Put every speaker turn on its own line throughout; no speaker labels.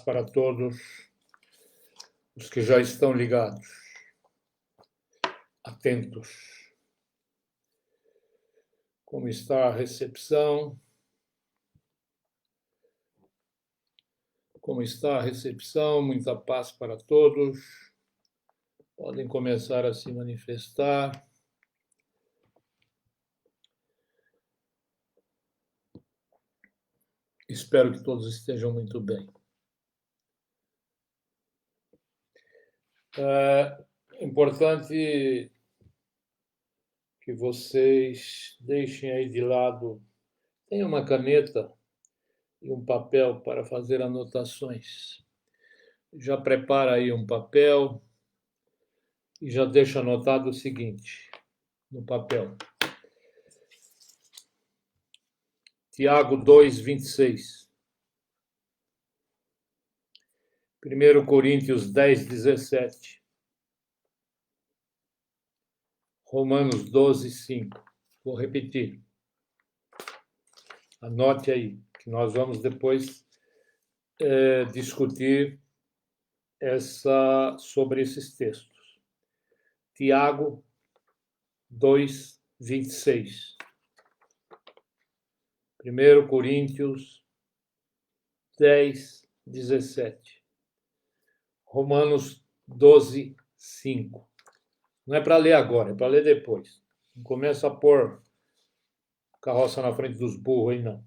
para todos os que já estão ligados, atentos. Como está a recepção? Como está a recepção? Muita paz para todos. Podem começar a se manifestar. Espero que todos estejam muito bem. É importante que vocês deixem aí de lado, tem uma caneta e um papel para fazer anotações. Já prepara aí um papel e já deixa anotado o seguinte no papel. Tiago 2:26. 1 Coríntios 10:17. Romanos 12:5. Vou repetir. Anote aí, que nós vamos depois discutir sobre esses textos. Tiago 2:26. 1 Coríntios 10:17. Romanos 12:5. Não é para ler agora, é para ler depois. Não começa a pôr carroça na frente dos burros aí, não.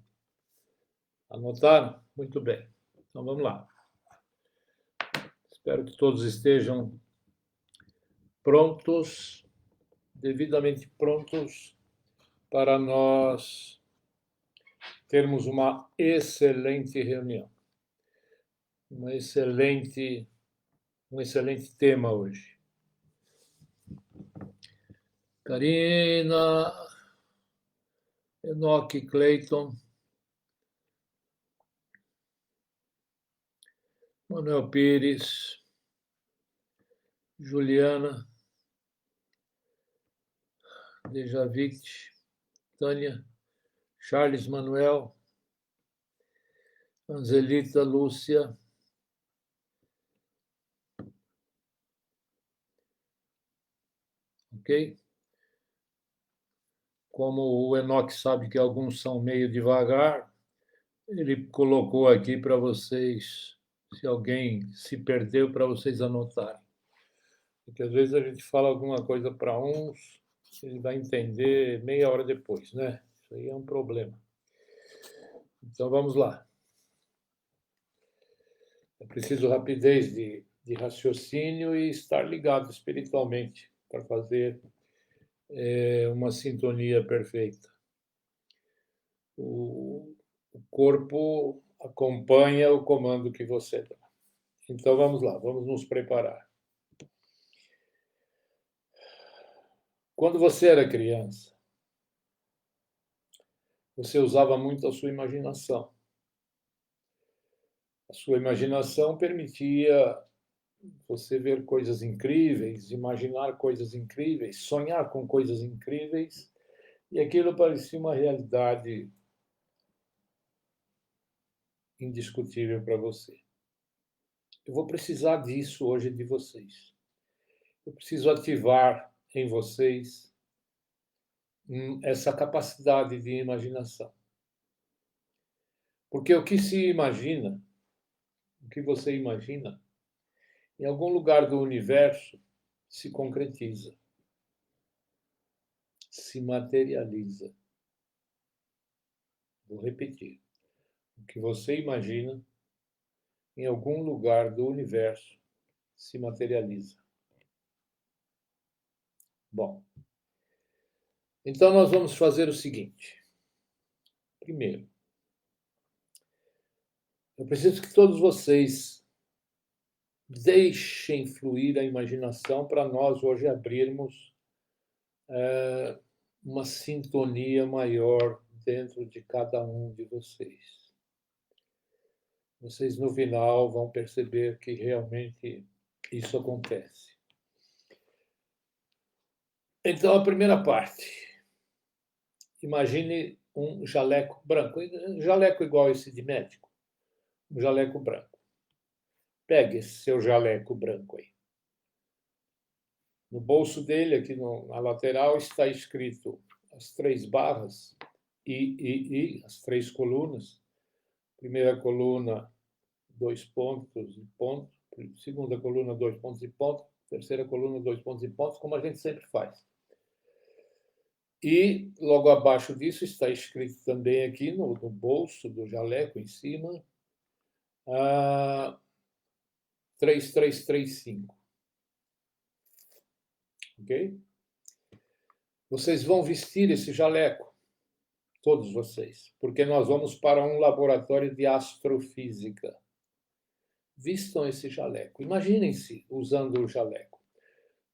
Anotaram? Muito bem. Então vamos lá. Espero que todos estejam prontos, devidamente prontos, para nós termos uma excelente reunião. Um excelente tema hoje. Karina, Enoque, Cleiton, Manuel Pires, Juliana, Dejavit, Tânia, Charles Manuel, Anzelita, Lúcia, ok? Como o Enoque sabe que alguns são meio devagar, ele colocou aqui para vocês, se alguém se perdeu, para vocês anotarem. Porque às vezes a gente fala alguma coisa para uns, ele vai entender meia hora depois, né? Isso aí é um problema. Então vamos lá. É preciso rapidez de raciocínio e estar ligado espiritualmente para fazer uma sintonia perfeita. O corpo acompanha o comando que você dá. Então vamos lá, vamos nos preparar. Quando você era criança, você usava muito a sua imaginação. A sua imaginação permitia você ver coisas incríveis, imaginar coisas incríveis, sonhar com coisas incríveis, e aquilo parecia uma realidade indiscutível para você. Eu vou precisar disso hoje de vocês. Eu preciso ativar em vocês essa capacidade de imaginação. Porque o que se imagina, o que você imagina, em algum lugar do universo se concretiza, se materializa. Vou repetir. O que você imagina, em algum lugar do universo, se materializa. Bom, então nós vamos fazer o seguinte. Primeiro, eu preciso que todos vocês deixem fluir a imaginação para nós hoje abrirmos uma sintonia maior dentro de cada um de vocês. Vocês, no final, vão perceber que realmente isso acontece. Então, a primeira parte. Imagine um jaleco branco. Um jaleco igual esse de médico. Um jaleco branco. Pegue esse seu jaleco branco aí. No bolso dele, aqui na lateral, está escrito as 3 barras, as 3 colunas. Primeira coluna, 2 pontos e ponto. Segunda coluna, 2 pontos e ponto. Terceira coluna, 2 pontos e pontos, como a gente sempre faz. E logo abaixo disso está escrito também aqui no bolso do jaleco, em cima, 3335. Ok? Vocês vão vestir esse jaleco, todos vocês, porque nós vamos para um laboratório de astrofísica. Vistam esse jaleco. Imaginem-se usando o jaleco.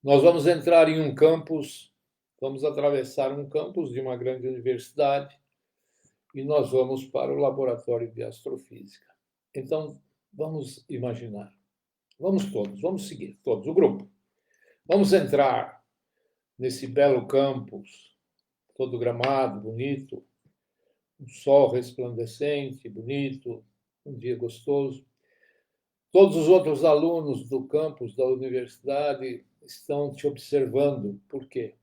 Nós vamos entrar em um campus, vamos atravessar um campus de uma grande universidade e nós vamos para o laboratório de astrofísica. Então, vamos imaginar. Vamos todos, vamos seguir, todos, o grupo. Vamos entrar nesse belo campus, todo gramado, bonito, um sol resplandecente, bonito, um dia gostoso. Todos os outros alunos do campus da universidade estão te observando. Por quê?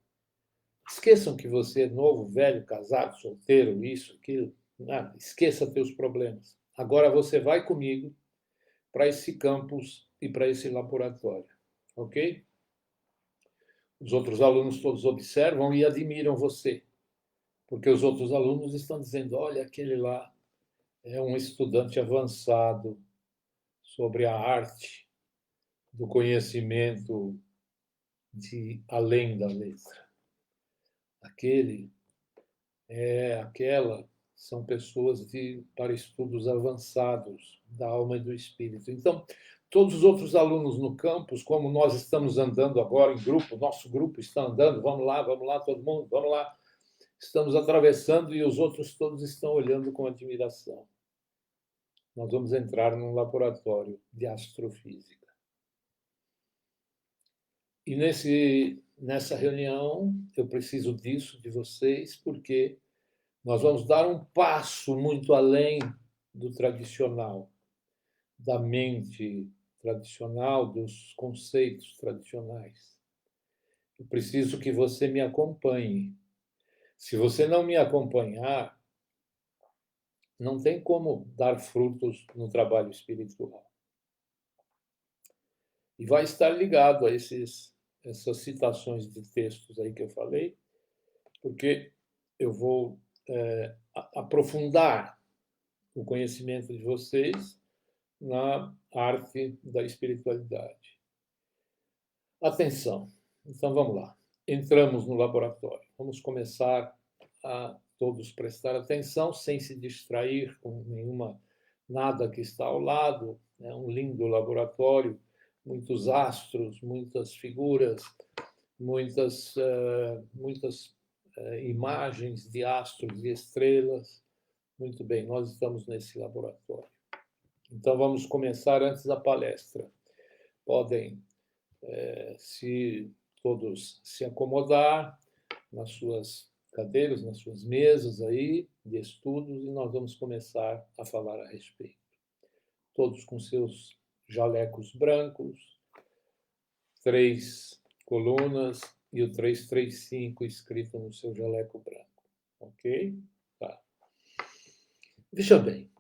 Esqueçam que você é novo, velho, casado, solteiro, isso, aquilo. Nada. Esqueça teus problemas. Agora você vai comigo para esse campus e para esse laboratório. Ok? Os outros alunos todos observam e admiram você. Porque os outros alunos estão dizendo, olha, aquele lá é um estudante avançado sobre a arte do conhecimento de além da letra. Aquela são pessoas para estudos avançados da alma e do espírito. Então, todos os outros alunos no campus, como nós estamos andando agora em grupo, nosso grupo está andando, vamos lá, todo mundo, vamos lá. Estamos atravessando e os outros todos estão olhando com admiração. Nós vamos entrar num laboratório de astrofísica. E nessa reunião, eu preciso disso, de vocês, porque nós vamos dar um passo muito além do tradicional, da mente tradicional, dos conceitos tradicionais. Eu preciso que você me acompanhe. Se você não me acompanhar, não tem como dar frutos no trabalho espiritual. E vai estar ligado a essas citações de textos aí que eu falei, porque eu vou aprofundar o conhecimento de vocês na arte da espiritualidade. Atenção. Então, vamos lá. Entramos no laboratório. Vamos começar a todos prestar atenção, sem se distrair com nada que está ao lado. É um lindo laboratório, muitos astros, muitas figuras, muitas imagens de astros e estrelas. Muito bem, nós estamos nesse laboratório. Então, vamos começar antes da palestra. Podem, se todos se acomodar nas suas cadeiras, nas suas mesas aí de estudos, e nós vamos começar a falar a respeito. Todos com seus jalecos brancos, 3 colunas e o 335 escrito no seu jaleco branco. Ok? Tá. Veja bem.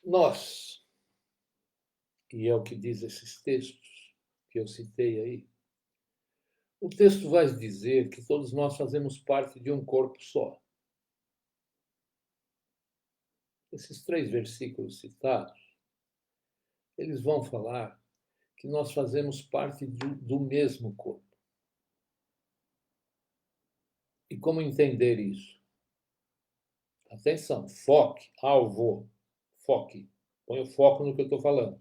Nós, e é o que diz esses textos que eu citei aí, o texto vai dizer que todos nós fazemos parte de um corpo só. Esses 3 versículos citados, eles vão falar que nós fazemos parte do mesmo corpo. E como entender isso? Atenção, foque, alvo, foque. Põe o foco no que eu estou falando.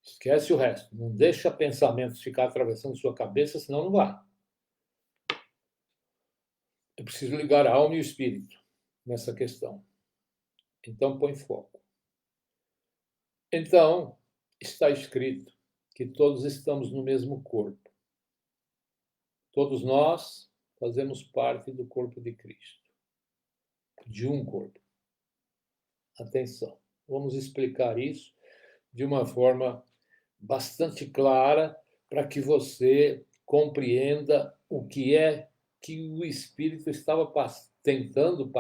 Esquece o resto. Não deixa pensamentos ficar atravessando sua cabeça, senão não vai. Eu preciso ligar a alma e o espírito nessa questão. Então, põe foco. Então, está escrito que todos estamos no mesmo corpo. Todos nós fazemos parte do corpo de Cristo. De um corpo. Atenção, vamos explicar isso de uma forma bastante clara para que você compreenda o que é que o Espírito estava tentando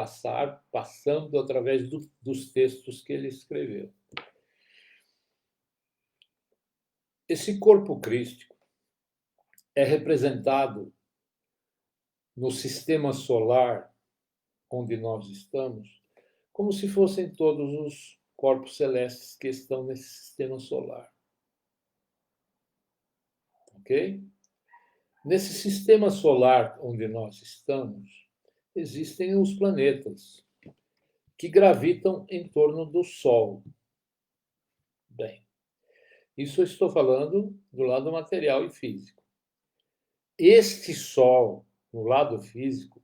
passando através dos textos que ele escreveu. Esse corpo crístico é representado no sistema solar onde nós estamos, como se fossem todos os corpos celestes que estão nesse sistema solar. Ok? Nesse sistema solar onde nós estamos, existem os planetas que gravitam em torno do Sol. Bem, isso eu estou falando do lado material e físico. Este Sol, no lado físico,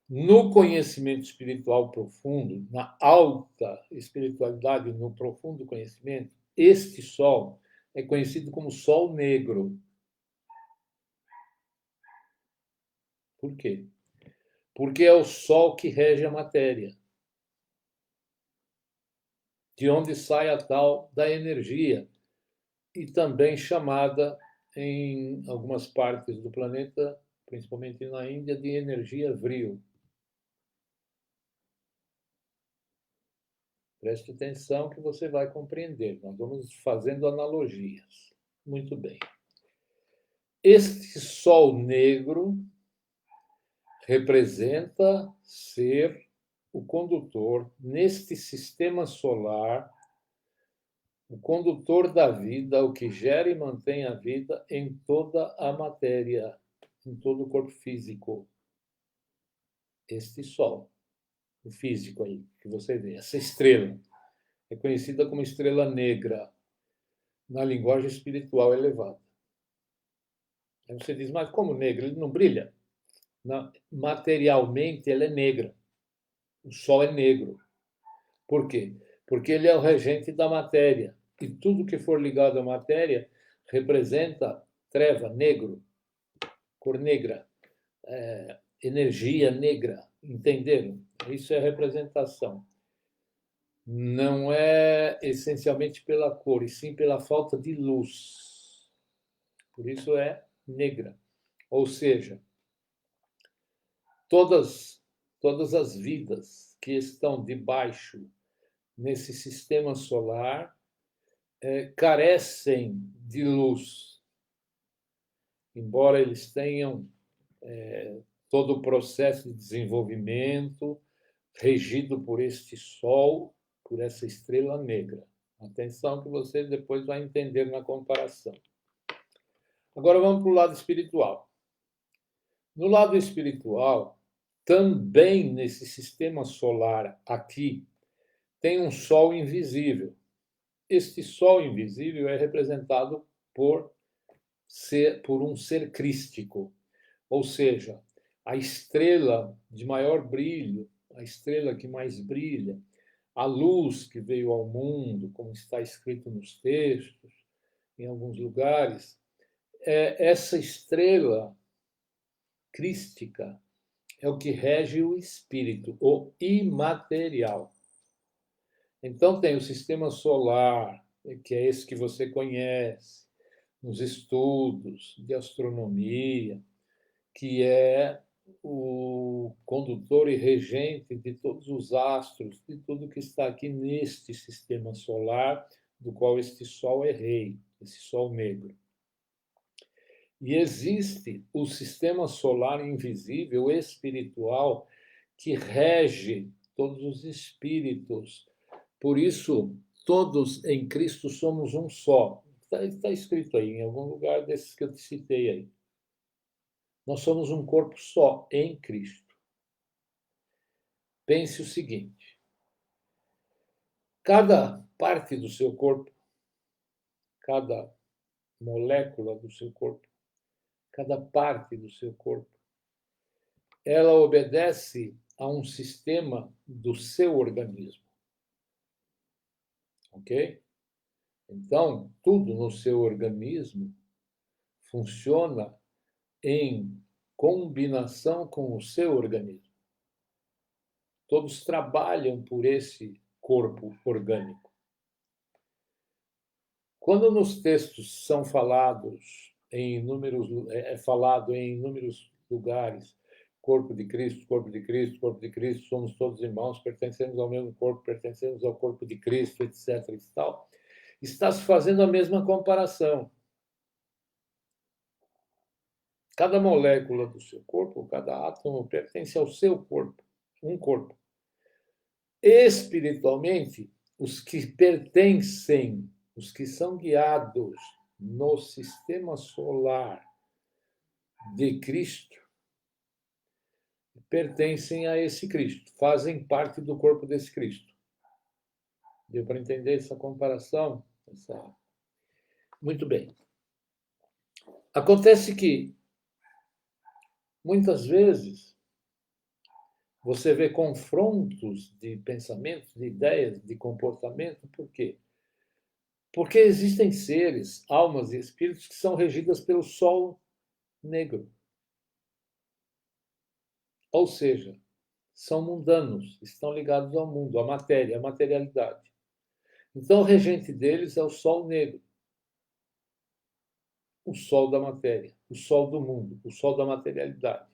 no conhecimento espiritual profundo, na alta espiritualidade, no profundo conhecimento, este Sol é conhecido como Sol negro. Por quê? Porque é o Sol que rege a matéria, de onde sai a tal da energia, e também chamada em algumas partes do planeta, principalmente na Índia, de energia vril. Preste atenção que você vai compreender. Nós vamos fazendo analogias. Muito bem. Este Sol negro representa ser o condutor neste sistema solar, o condutor da vida, o que gera e mantém a vida em toda a matéria, em todo o corpo físico. Este Sol, o físico aí, que você vê, essa estrela, é conhecida como estrela negra, na linguagem espiritual elevada. Aí você diz, mas como negra? Ele não brilha? Não, materialmente, ela é negra. O Sol é negro. Por quê? Porque ele é o regente da matéria. E tudo que for ligado à matéria representa treva, negro, cor negra, energia negra. Entenderam? Isso é representação. Não é essencialmente pela cor, e sim pela falta de luz. Por isso é negra. Ou seja, todas as vidas que estão debaixo nesse sistema solar carecem de luz, embora eles tenham todo o processo de desenvolvimento regido por este Sol, por essa estrela negra. Atenção que você depois vai entender na comparação. Agora vamos para o lado espiritual. No lado espiritual, também nesse sistema solar aqui, tem um Sol invisível. Este Sol invisível é representado por um ser crístico, ou seja, a estrela de maior brilho, a estrela que mais brilha, a luz que veio ao mundo, como está escrito nos textos, em alguns lugares, essa estrela crística é o que rege o espírito, o imaterial. Então tem o sistema solar, que é esse que você conhece, nos estudos de astronomia, que é o condutor e regente de todos os astros, de tudo que está aqui neste sistema solar, do qual este Sol é rei, esse Sol negro. E existe o sistema solar invisível, espiritual, que rege todos os espíritos. Por isso, todos em Cristo somos um só. Está escrito aí, em algum lugar desses que eu te citei aí. Nós somos um corpo só em Cristo. Pense o seguinte: cada parte do seu corpo, cada molécula do seu corpo, cada parte do seu corpo, ela obedece a um sistema do seu organismo. Ok? Então, tudo no seu organismo funciona em combinação com o seu organismo. Todos trabalham por esse corpo orgânico. Quando nos textos são falados em inúmeros, falado em inúmeros lugares, corpo de Cristo, corpo de Cristo, corpo de Cristo, somos todos irmãos, pertencemos ao mesmo corpo, pertencemos ao corpo de Cristo, etc. e tal, está se fazendo a mesma comparação. Cada molécula do seu corpo, cada átomo pertence ao seu corpo, um corpo. Espiritualmente, os que pertencem, os que são guiados no sistema solar de Cristo, pertencem a esse Cristo, fazem parte do corpo desse Cristo. Deu para entender essa comparação? Muito bem. Acontece que, muitas vezes, você vê confrontos de pensamentos, de ideias, de comportamento. Por quê? Porque existem seres, almas e espíritos que são regidas pelo sol negro. Ou seja, são mundanos, estão ligados ao mundo, à matéria, à materialidade. Então, o regente deles é o sol negro, o sol da matéria, o sol do mundo, o sol da materialidade.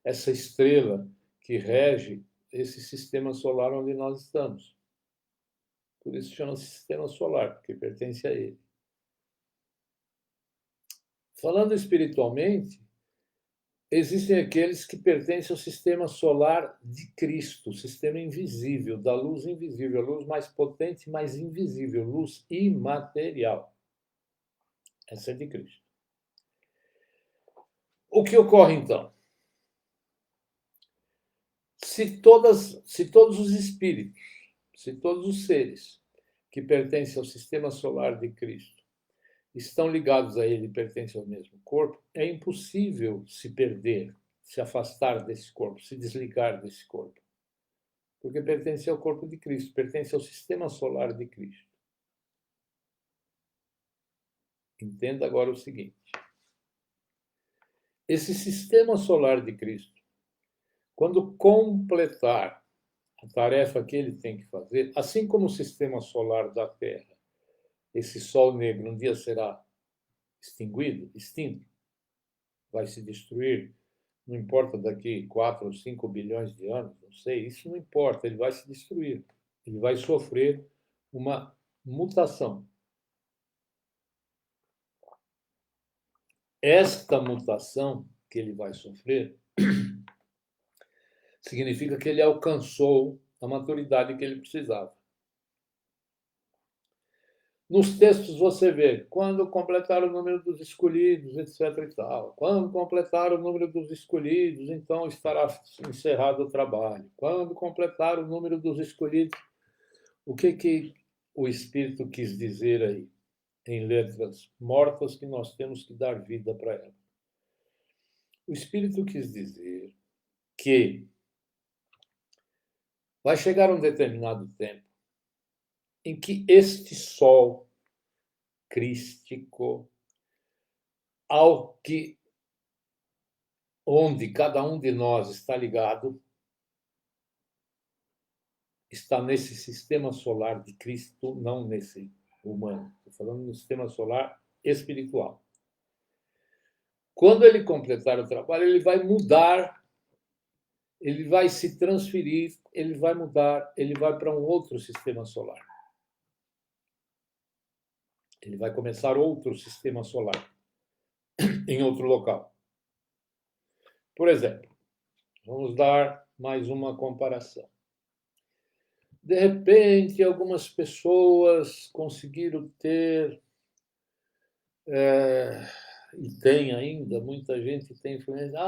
Essa estrela que rege esse sistema solar onde nós estamos. Por isso chama-se sistema solar, porque pertence a ele. Falando espiritualmente, existem aqueles que pertencem ao sistema solar de Cristo, o sistema invisível, da luz invisível, a luz mais potente, mais invisível, luz imaterial. Essa é de Cristo. O que ocorre, então? Se todos os espíritos, se todos os seres que pertencem ao sistema solar de Cristo estão ligados a ele e pertencem ao mesmo corpo, é impossível se perder, se afastar desse corpo, se desligar desse corpo. Porque pertence ao corpo de Cristo, pertence ao sistema solar de Cristo. Entenda agora o seguinte. Esse sistema solar de Cristo, quando completar a tarefa que ele tem que fazer, assim como o sistema solar da Terra, esse sol negro um dia será extinto, vai se destruir, não importa daqui 4 ou 5 bilhões de anos, não sei, isso não importa, ele vai se destruir, ele vai sofrer uma mutação. Esta mutação que ele vai sofrer significa que ele alcançou a maturidade que ele precisava. Nos textos você vê, quando completar o número dos escolhidos, etc. e tal. Quando completar o número dos escolhidos, então estará encerrado o trabalho. Quando completar o número dos escolhidos, o que o Espírito quis dizer aí, em letras mortas, que nós temos que dar vida para ela? O Espírito quis dizer que vai chegar um determinado tempo em que este sol crístico, onde cada um de nós está ligado, está nesse sistema solar de Cristo, não nesse humano. Estou falando no sistema solar espiritual. Quando ele completar o trabalho, ele vai mudar, ele vai se transferir, ele vai mudar, ele vai para um outro sistema solar. Ele vai começar outro sistema solar em outro local. Por exemplo, vamos dar mais uma comparação. De repente, algumas pessoas conseguiram ter, e tem ainda, muita gente tem influência.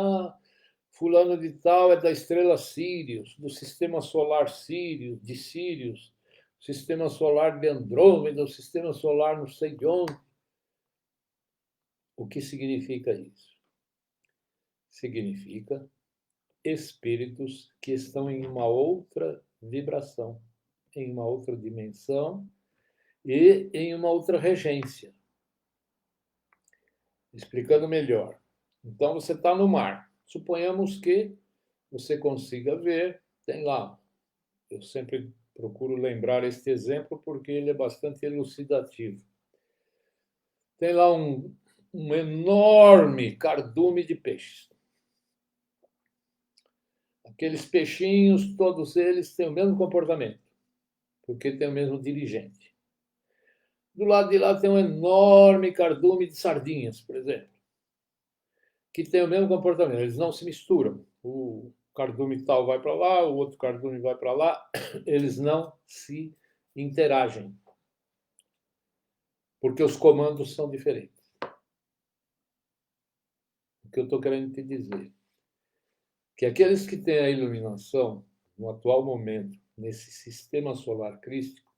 Fulano de tal é da estrela Sírius, do sistema solar Sírius, de Sírius, sistema solar de Andrômeda, o sistema solar não sei de onde. O que significa isso? Significa espíritos que estão em uma outra vibração, em uma outra dimensão e em uma outra regência. Explicando melhor. Então, você está no mar. Suponhamos que você consiga ver, tem lá, eu sempre procuro lembrar este exemplo porque ele é bastante elucidativo. Tem lá um enorme cardume de peixes. Aqueles peixinhos, todos eles têm o mesmo comportamento, porque tem o mesmo dirigente. Do lado de lá tem um enorme cardume de sardinhas, por exemplo, que tem o mesmo comportamento. Eles não se misturam. O cardume tal vai para lá, o outro cardume vai para lá. Eles não se interagem, porque os comandos são diferentes. O que eu estou querendo te dizer? Que aqueles que têm a iluminação, no atual momento, nesse sistema solar crístico,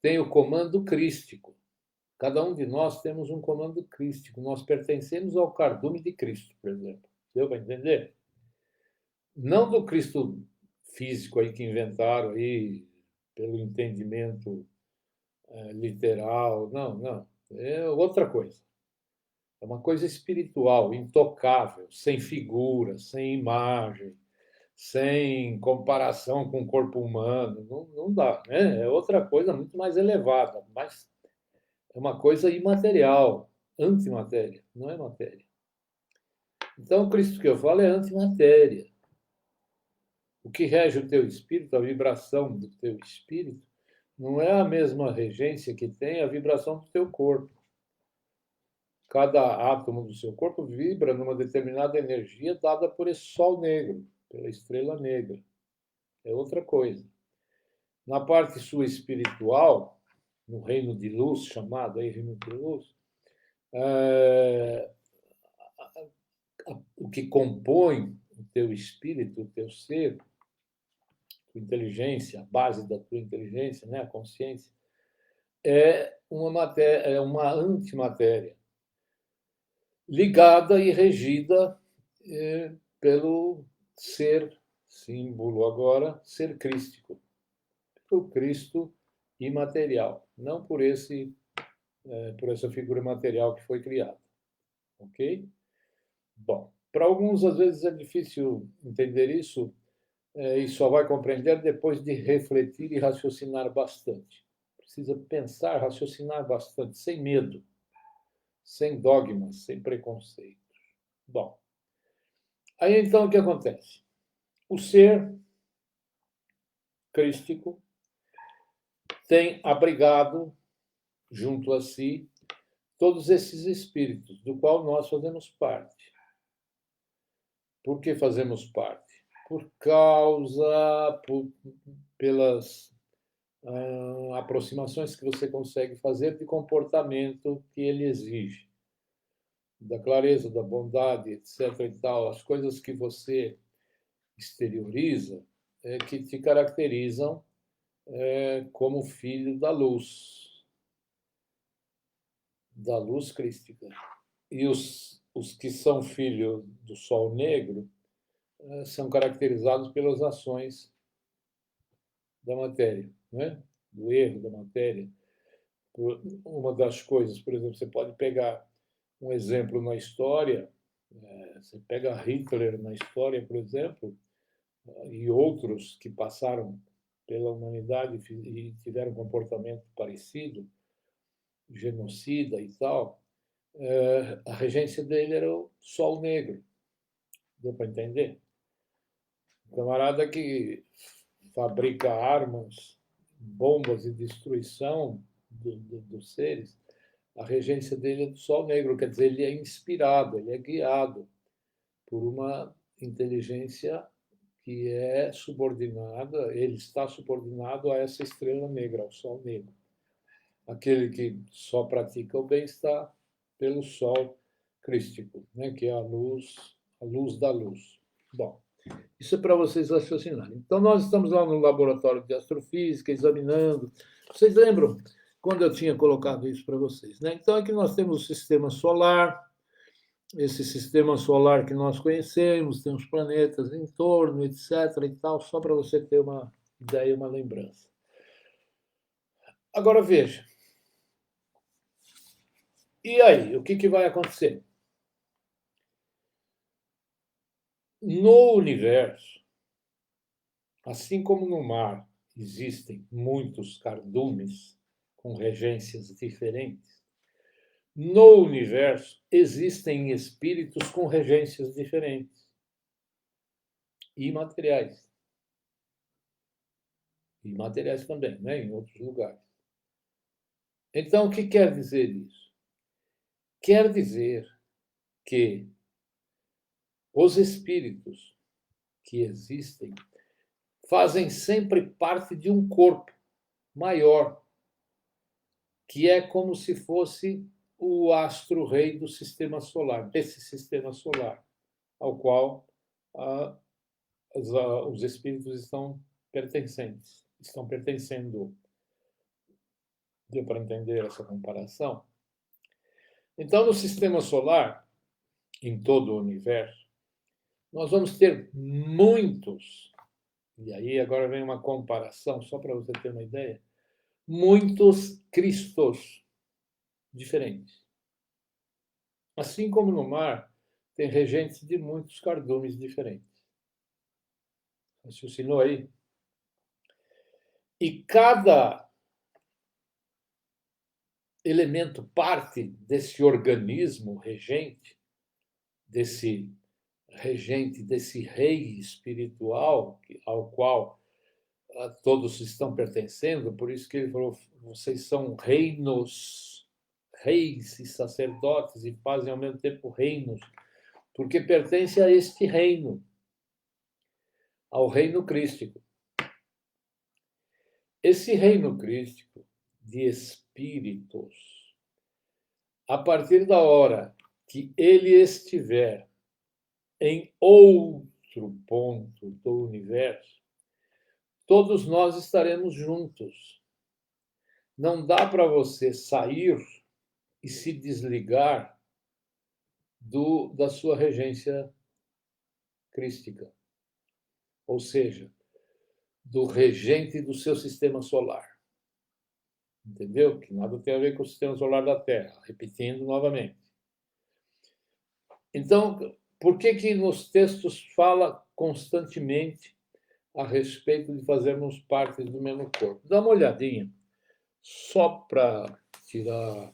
têm o comando crístico. Cada um de nós temos um comando crístico. Nós pertencemos ao cardume de Cristo, por exemplo. Deu para entender? Não do Cristo físico aí que inventaram aí pelo entendimento literal. Não, não. É outra coisa. É uma coisa espiritual, intocável, sem figura, sem imagem, sem comparação com o corpo humano. Não, não dá, né? É outra coisa muito mais elevada, mas é uma coisa imaterial, antimatéria, não é matéria. Então, o Cristo que eu falo é antimatéria. O que rege o teu espírito, a vibração do teu espírito, não é a mesma regência que tem a vibração do teu corpo. Cada átomo do seu corpo vibra numa determinada energia dada por esse sol negro, pela estrela negra. É outra coisa. Na parte sua espiritual, no reino de luz, chamado aí reino de luz, o que compõe o teu espírito, o teu ser, tua inteligência, a base da tua inteligência, né, a consciência, é uma matéria, é uma antimatéria ligada e regida pelo ser, símbolo agora, ser crístico, o Cristo imaterial, não por por essa figura material que foi criada, ok? Bom, para alguns às vezes é difícil entender isso e só vai compreender depois de refletir e raciocinar bastante. Precisa pensar, raciocinar bastante, sem medo, sem dogmas, sem preconceito. Bom, aí então o que acontece? O ser crístico tem abrigado junto a si todos esses espíritos, do qual nós fazemos parte. Por que fazemos parte? Pelas aproximações que você consegue fazer de comportamento que ele exige, da clareza, da bondade, etc. e tal, as coisas que você exterioriza, que te caracterizam como filho da luz crística. E os que são filhos do Sol Negro são caracterizados pelas ações da matéria, né? Do erro da matéria. Uma das coisas, por exemplo, você pode pegar um exemplo na história, você pega Hitler na história, por exemplo, e outros que passaram pela humanidade e tiveram um comportamento parecido, genocida e tal, a regência dele era o Sol Negro. Deu para entender? Um camarada que fabrica armas, bombas e destruição dos seres, a regência dele é do Sol Negro, quer dizer, ele é inspirado, ele é guiado por uma inteligência que é subordinada, ele está subordinado a essa estrela negra, ao Sol Negro. Aquele que só pratica o bem está pelo Sol crístico, né, que é a luz da luz. Bom, isso é para vocês raciocinarem. Então, nós estamos lá no laboratório de astrofísica, examinando. Vocês lembram quando eu tinha colocado isso para vocês, né? Então, aqui nós temos o sistema solar, esse sistema solar que nós conhecemos, tem os planetas em torno, etc. e tal, só para você ter uma ideia, uma lembrança. Agora, veja. E aí, o que vai acontecer? No universo, assim como no mar, existem muitos cardumes com regências diferentes, no universo existem espíritos com regências diferentes, imateriais. E materiais também, né, em outros lugares. Então, o que quer dizer isso? Quer dizer que os espíritos que existem fazem sempre parte de um corpo maior, que é como se fosse o astro-rei do sistema solar, desse sistema solar, ao qual os espíritos estão pertencendo. Deu para entender essa comparação? Então, no sistema solar, em todo o universo, nós vamos ter muitos, e aí agora vem uma comparação, só para você ter uma ideia, muitos Cristos diferentes. Assim como no mar, tem regentes de muitos cardumes diferentes. Raciocinou aí? E cada elemento parte desse organismo regente, desse rei espiritual ao qual todos estão pertencendo, por isso que ele falou, vocês são reinos, reis e sacerdotes, e fazem ao mesmo tempo reinos, porque pertence a este reino, ao reino crístico. Esse reino crístico de espíritos, a partir da hora que ele estiver em outro ponto do universo, todos nós estaremos juntos. Não dá para você sair e se desligar da sua regência crística, ou seja, do regente do seu sistema solar. Entendeu? Que nada tem a ver com o sistema solar da Terra. Repetindo novamente. Então, por que nos textos fala constantemente a respeito de fazermos parte do mesmo corpo? Dá uma olhadinha, só para tirar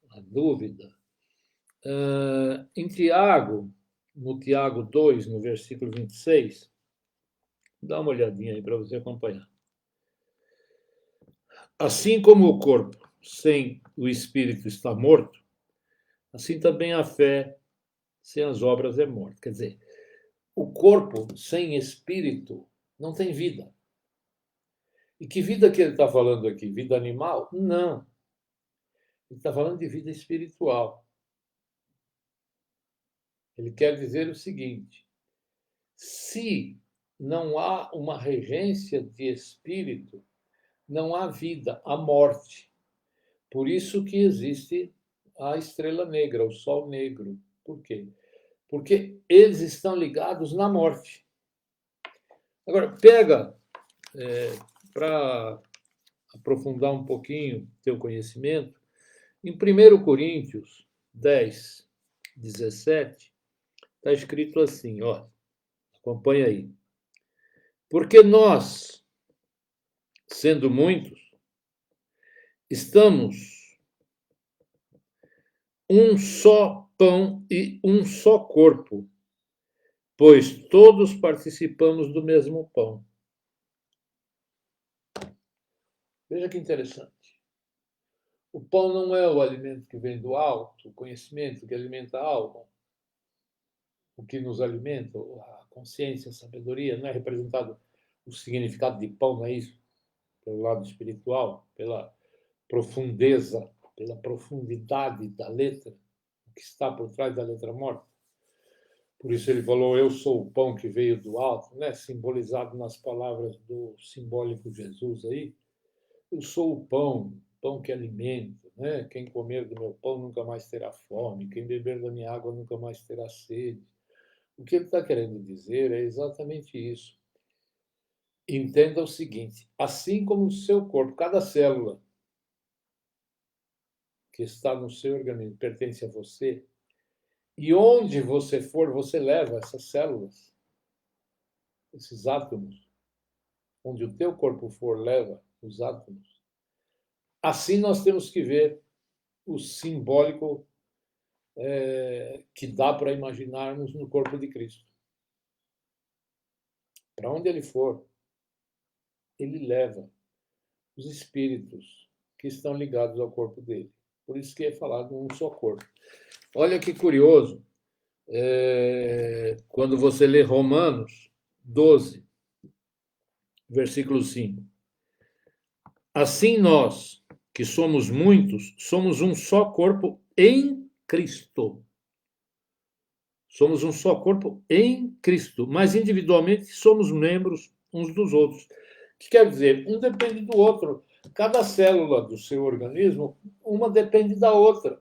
a dúvida. Em Tiago, no Tiago 2, no versículo 26, dá uma olhadinha aí para você acompanhar. Assim como o corpo sem o espírito está morto, assim também a fé sem as obras é morta. Quer dizer, o corpo sem espírito não tem vida. E que vida que ele está falando aqui? Vida animal? Não. Ele está falando de vida espiritual. Ele quer dizer o seguinte: se não há uma regência de espírito, não há vida, há morte. Por isso que existe a estrela negra, o sol negro. Por quê? Porque eles estão ligados na morte. Agora, pega, para aprofundar um pouquinho teu conhecimento, em 1 Coríntios 10, 17, está escrito assim, ó, acompanha aí. Porque nós, sendo muitos, estamos um só pão e um só corpo, pois todos participamos do mesmo pão. Veja que interessante. O pão não é o alimento que vem do alto, o conhecimento que alimenta a alma, o que nos alimenta, a consciência, a sabedoria, não é representado o significado de pão, não é isso? Pelo lado espiritual, pela profundeza, pela profundidade da letra, o que está por trás da letra morta. Por isso ele falou, eu sou o pão que veio do alto, né? Simbolizado nas palavras do simbólico Jesus aí. Eu sou o pão que alimenta, né? Quem comer do meu pão nunca mais terá fome, quem beber da minha água nunca mais terá sede. O que ele está querendo dizer é exatamente isso. Entenda o seguinte, assim como o seu corpo, cada célula que está no seu organismo pertence a você, e onde você for, você leva essas células, esses átomos, onde o teu corpo for, leva os átomos. Assim nós temos que ver o simbólico que dá para imaginarmos no corpo de Cristo. Para onde ele for, ele leva os espíritos que estão ligados ao corpo dele. Por isso que é falado um só corpo. Olha que curioso, quando você lê Romanos 12, versículo 5. Assim nós, que somos muitos, somos um só corpo em Cristo. Somos um só corpo em Cristo, mas individualmente somos membros uns dos outros. O que quer dizer? Um depende do outro. Cada célula do seu organismo, uma depende da outra.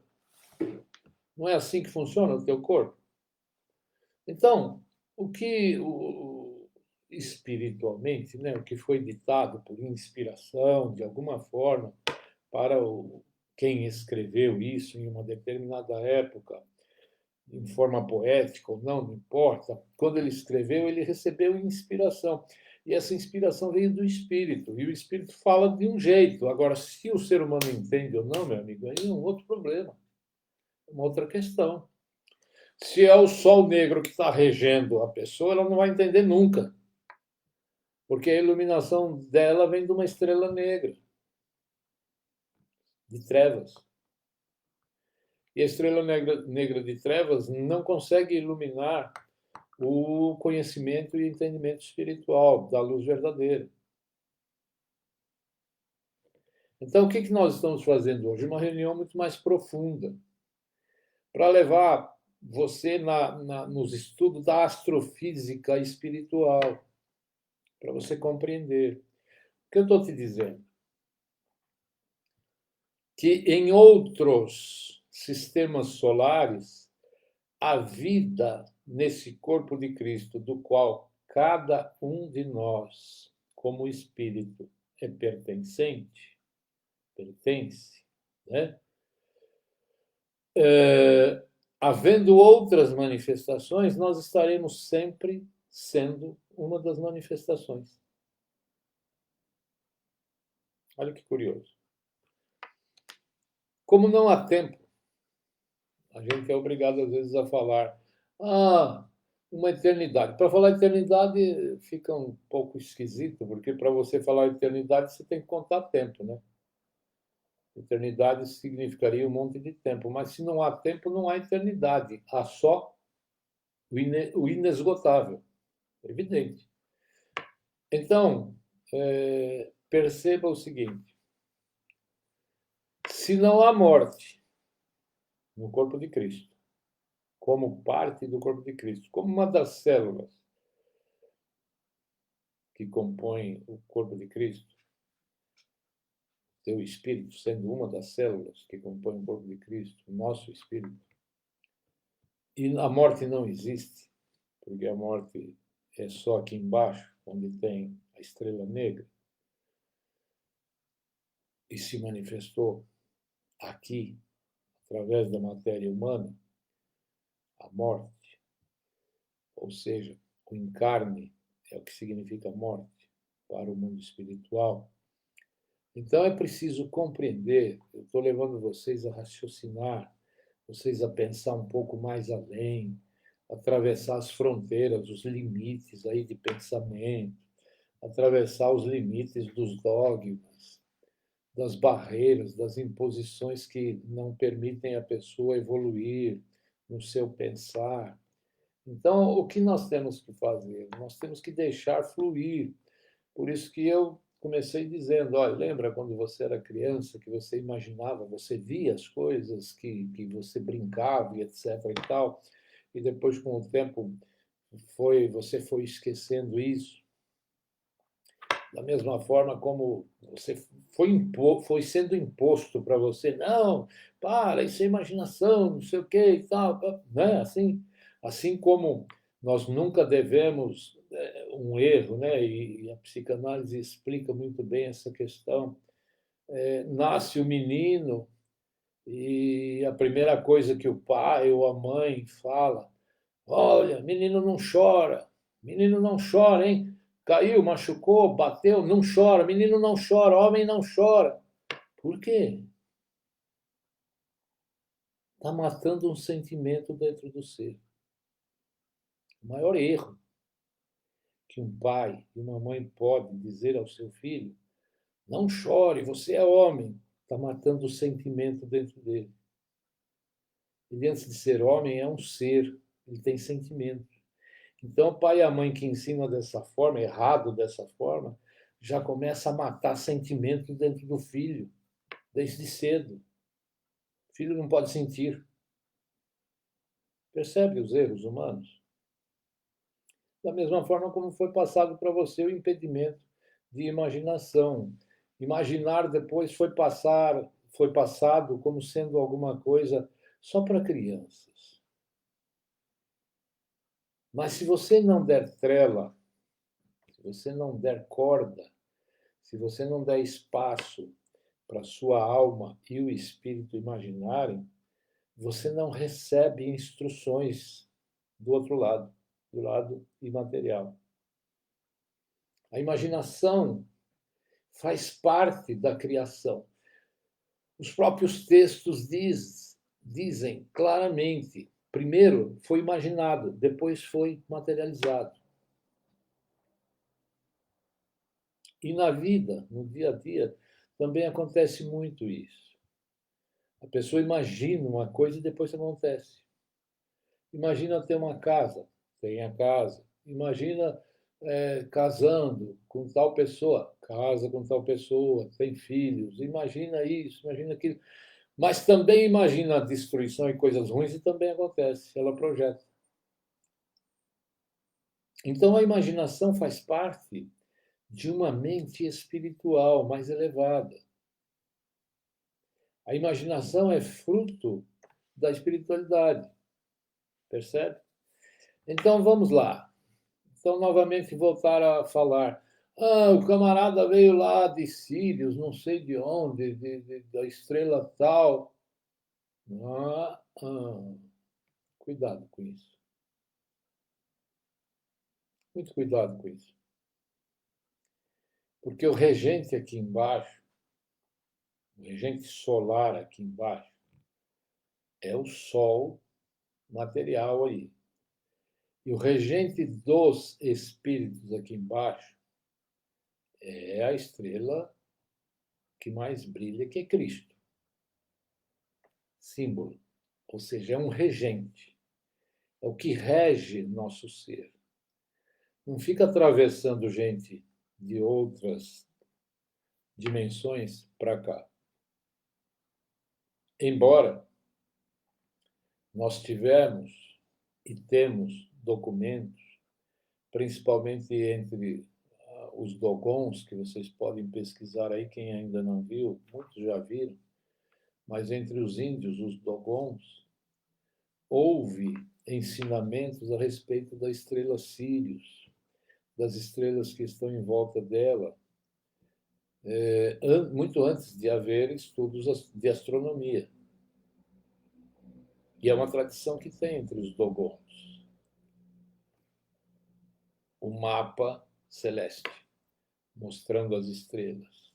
Não é assim que funciona o teu corpo? Então, o que espiritualmente, né, o que foi ditado por inspiração, de alguma forma, para quem escreveu isso em uma determinada época, em forma poética ou não, não importa. Quando ele escreveu, ele recebeu inspiração. E essa inspiração veio do Espírito. E o Espírito fala de um jeito. Agora, se o ser humano entende ou não, meu amigo, aí é um outro problema. É uma outra questão. Se é o sol negro que está regendo a pessoa, ela não vai entender nunca. Porque a iluminação dela vem de uma estrela negra, de trevas. E a estrela negra de trevas não consegue iluminar o conhecimento e entendimento espiritual da luz verdadeira. Então, o que nós estamos fazendo hoje? Uma reunião muito mais profunda, para levar você nos estudos da astrofísica espiritual, para você compreender. O que eu estou te dizendo? Que em outros sistemas solares, a vida nesse corpo de Cristo, do qual cada um de nós, como espírito, é pertence, né? Havendo outras manifestações, nós estaremos sempre sendo uma das manifestações. Olha que curioso. Como não há tempo, a gente é obrigado, às vezes, a falar uma eternidade. Para falar eternidade fica um pouco esquisito, porque para você falar eternidade, você tem que contar tempo, né? Eternidade significaria um monte de tempo, mas se não há tempo, não há eternidade. Há só o inesgotável. Evidente. Então, perceba o seguinte: se não há morte no corpo de Cristo, como parte do corpo de Cristo, como uma das células que compõem o corpo de Cristo, teu espírito sendo uma das células que compõem o corpo de Cristo, o nosso espírito, e a morte não existe, porque a morte é só aqui embaixo, onde tem a estrela negra, e se manifestou aqui, através da matéria humana, a morte, ou seja, o encarne é o que significa morte para o mundo espiritual. Então é preciso compreender, eu estou levando vocês a raciocinar, vocês a pensar um pouco mais além, atravessar as fronteiras, os limites aí de pensamento, atravessar os limites dos dogmas, das barreiras, das imposições que não permitem a pessoa evoluir no seu pensar. Então, o que nós temos que fazer? Nós temos que deixar fluir. Por isso que eu comecei dizendo, olha, lembra quando você era criança, que você imaginava, você via as coisas, que você brincava e etc. e tal, e depois, com o tempo, você foi esquecendo isso? Da mesma forma como você foi sendo imposto para você, não, para, isso é imaginação, não sei o quê e tal, né? Assim como nós nunca devemos um erro, né? E a psicanálise explica muito bem essa questão. Nasce o menino e a primeira coisa que o pai ou a mãe fala, olha, menino não chora, hein? Caiu, machucou, bateu, não chora, menino não chora, homem não chora. Por quê? Está matando um sentimento dentro do ser. O maior erro que um pai e uma mãe podem dizer ao seu filho: não chore, você é homem. Está matando o sentimento dentro dele. Ele, antes de ser homem, é um ser, ele tem sentimento. Então, o pai e a mãe que ensinam dessa forma, errado dessa forma, já começa a matar sentimento dentro do filho, desde cedo. O filho não pode sentir. Percebe os erros humanos? Da mesma forma como foi passado para você o impedimento de imaginação. Imaginar depois foi passado como sendo alguma coisa só para crianças. Mas se você não der trela, se você não der corda, se você não der espaço para sua alma e o espírito imaginarem, você não recebe instruções do outro lado, do lado imaterial. A imaginação faz parte da criação. Os próprios textos dizem claramente: primeiro foi imaginado, depois foi materializado. E na vida, no dia a dia, também acontece muito isso. A pessoa imagina uma coisa e depois acontece. Imagina ter uma casa, tem a casa. Imagina casando com tal pessoa, casa com tal pessoa, tem filhos. Imagina isso, imagina aquilo. Mas também imagina a destruição e coisas ruins e também acontece, ela projeta. Então a imaginação faz parte de uma mente espiritual mais elevada. A imaginação é fruto da espiritualidade, percebe? Então vamos lá. Então, novamente, voltar a falar. Ah, o camarada veio lá de Sírios, não sei de onde, da estrela tal. Cuidado com isso. Muito cuidado com isso. Porque o regente aqui embaixo, o regente solar aqui embaixo, é o Sol material aí. E o regente dos espíritos aqui embaixo é a estrela que mais brilha, que é Cristo. Símbolo. Ou seja, é um regente. É o que rege nosso ser. Não fica atravessando gente de outras dimensões para cá. Embora nós tivemos e temos documentos, principalmente entre os dogons, que vocês podem pesquisar aí, quem ainda não viu, muitos já viram, mas entre os índios, os dogons, houve ensinamentos a respeito da estrela Sírius, das estrelas que estão em volta dela, muito antes de haver estudos de astronomia. E é uma tradição que tem entre os dogons. O mapa celeste, mostrando as estrelas.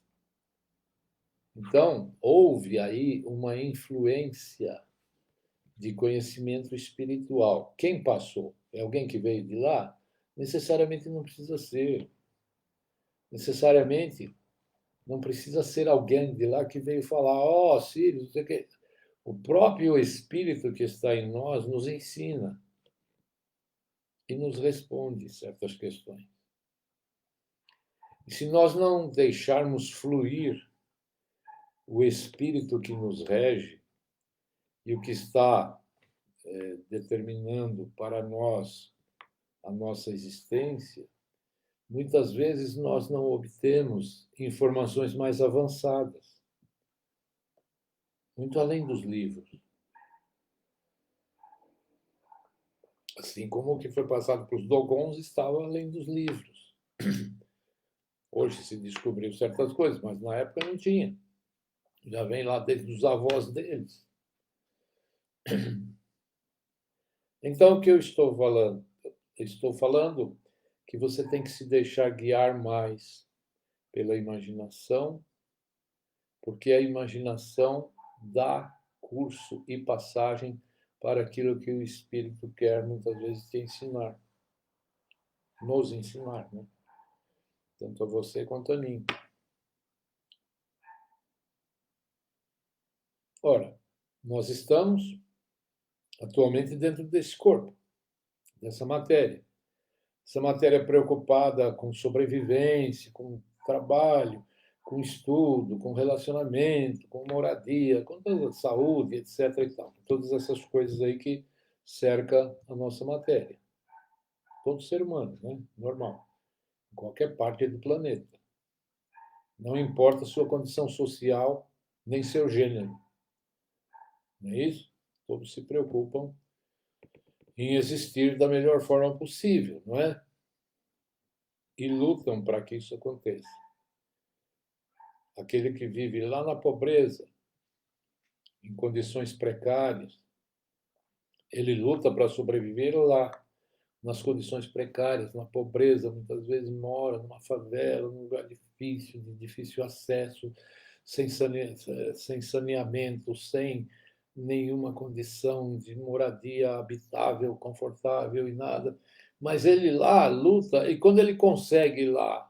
Então, houve aí uma influência de conhecimento espiritual. Quem passou? É alguém que veio de lá? Necessariamente não precisa ser. Necessariamente não precisa ser alguém de lá que veio falar: ó, oh, Sírio, não sei o quê. O próprio Espírito que está em nós nos ensina e nos responde certas questões. E se nós não deixarmos fluir o Espírito que nos rege e o que está determinando para nós a nossa existência, muitas vezes nós não obtemos informações mais avançadas, muito além dos livros. Assim como o que foi passado para os dogons estava além dos livros. Hoje se descobriu certas coisas, mas na época não tinha. Já vem lá desde os avós deles. Então, o que eu estou falando? Estou falando que você tem que se deixar guiar mais pela imaginação, porque a imaginação dá curso e passagem para aquilo que o Espírito quer muitas vezes te ensinar, nos ensinar, né? Tanto a você quanto a mim. Ora, nós estamos atualmente dentro desse corpo, dessa matéria. Essa matéria preocupada com sobrevivência, com trabalho, com estudo, com relacionamento, com moradia, com toda a saúde, etc. E tal. Todas essas coisas aí que cerca a nossa matéria. Todo ser humano, né? Normal. Em qualquer parte do planeta. Não importa a sua condição social, nem seu gênero. Não é isso? Todos se preocupam em existir da melhor forma possível, não é? E lutam para que isso aconteça. Aquele que vive lá na pobreza, em condições precárias, ele luta para sobreviver lá, nas condições precárias, na pobreza, muitas vezes mora numa favela, num lugar difícil, de difícil acesso, sem saneamento, sem nenhuma condição de moradia habitável, confortável e nada. Mas ele lá luta, e quando ele consegue lá,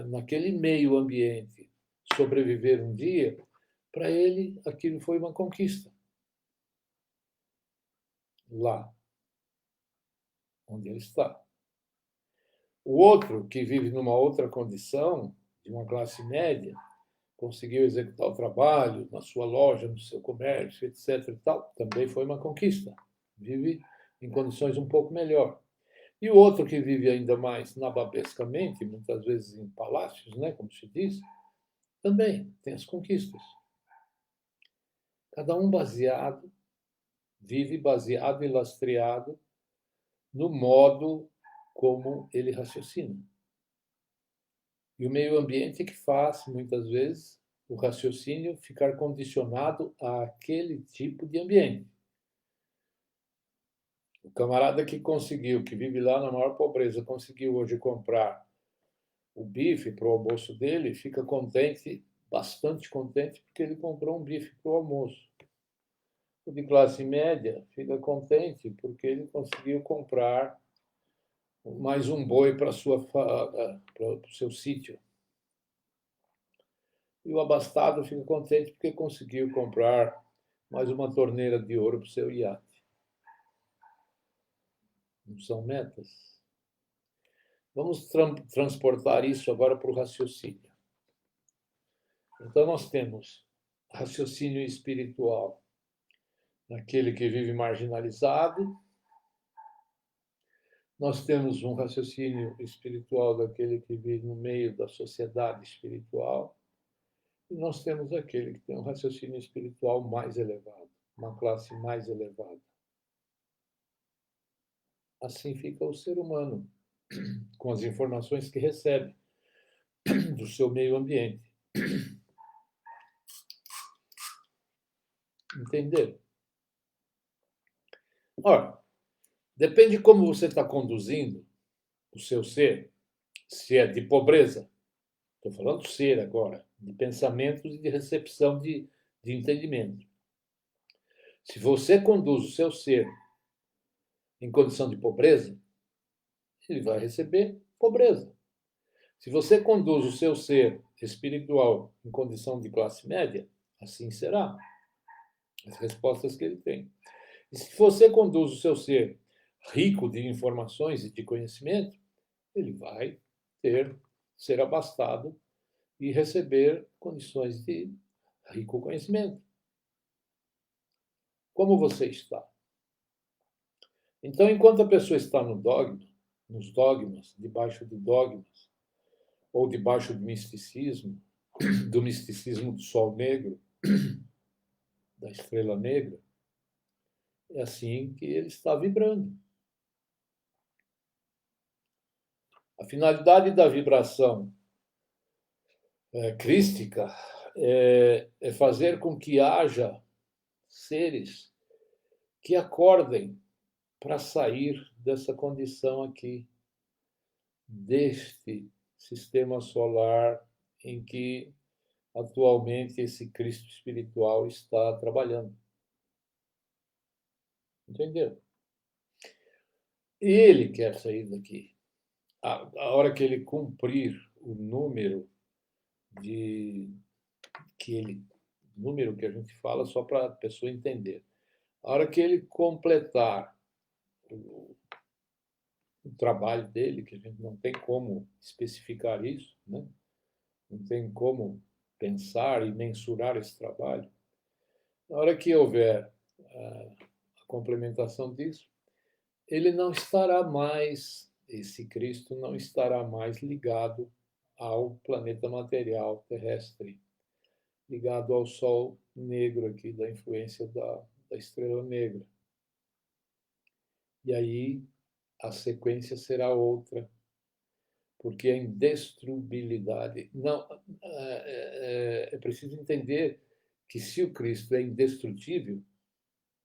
naquele meio ambiente, sobreviver um dia, para ele aquilo foi uma conquista. Lá, onde ele está. O outro, que vive numa outra condição, de uma classe média, conseguiu executar o trabalho na sua loja, no seu comércio, etc. E tal, também foi uma conquista. Vive em condições um pouco melhor. E o outro que vive ainda mais nababescamente, muitas vezes em palácios, né, como se diz, também tem as conquistas. Cada um vive baseado e lastreado no modo como ele raciocina. E o meio ambiente é que faz, muitas vezes, o raciocínio ficar condicionado àquele tipo de ambiente. O camarada que conseguiu, que vive lá na maior pobreza, conseguiu hoje comprar o bife para o almoço dele, fica contente, bastante contente, porque ele comprou um bife para o almoço. O de classe média fica contente porque ele conseguiu comprar mais um boi para o seu sítio. E o abastado fica contente porque conseguiu comprar mais uma torneira de ouro para o seu iate. Não são metas? Vamos transportar isso agora para o raciocínio. Então, nós temos raciocínio espiritual naquele que vive marginalizado. Nós temos um raciocínio espiritual daquele que vive no meio da sociedade espiritual. E nós temos aquele que tem um raciocínio espiritual mais elevado, uma classe mais elevada. Assim fica o ser humano, com as informações que recebe do seu meio ambiente. Entender? Ora, depende de como você está conduzindo o seu ser, se é de pobreza, estou falando ser agora, de pensamentos e de recepção de entendimento. Se você conduz o seu ser em condição de pobreza, ele vai receber pobreza. Se você conduz o seu ser espiritual em condição de classe média, assim será. As respostas que ele tem. E se você conduz o seu ser rico de informações e de conhecimento, ele vai ser abastado e receber condições de rico conhecimento. Como você está? Então, enquanto a pessoa está no dogma, nos dogmas, debaixo de dogmas, ou debaixo do misticismo do sol negro, da estrela negra, é assim que ele está vibrando. A finalidade da vibração crística é fazer com que haja seres que acordem para sair dessa condição aqui deste sistema solar em que atualmente esse Cristo espiritual está trabalhando. Entendeu? Ele quer sair daqui. A hora que ele cumprir o número de que ele número que a gente fala só para a pessoa entender. A hora que ele completar o trabalho dele, que a gente não tem como especificar isso, né? Não tem como pensar e mensurar esse trabalho. Na hora que houver a complementação disso, ele não estará mais, esse Cristo não estará mais ligado ao planeta material terrestre, ligado ao Sol negro aqui, da influência da estrela negra. E aí a sequência será outra, porque a indestrutibilidade. Não, é preciso entender que se o Cristo é indestrutível,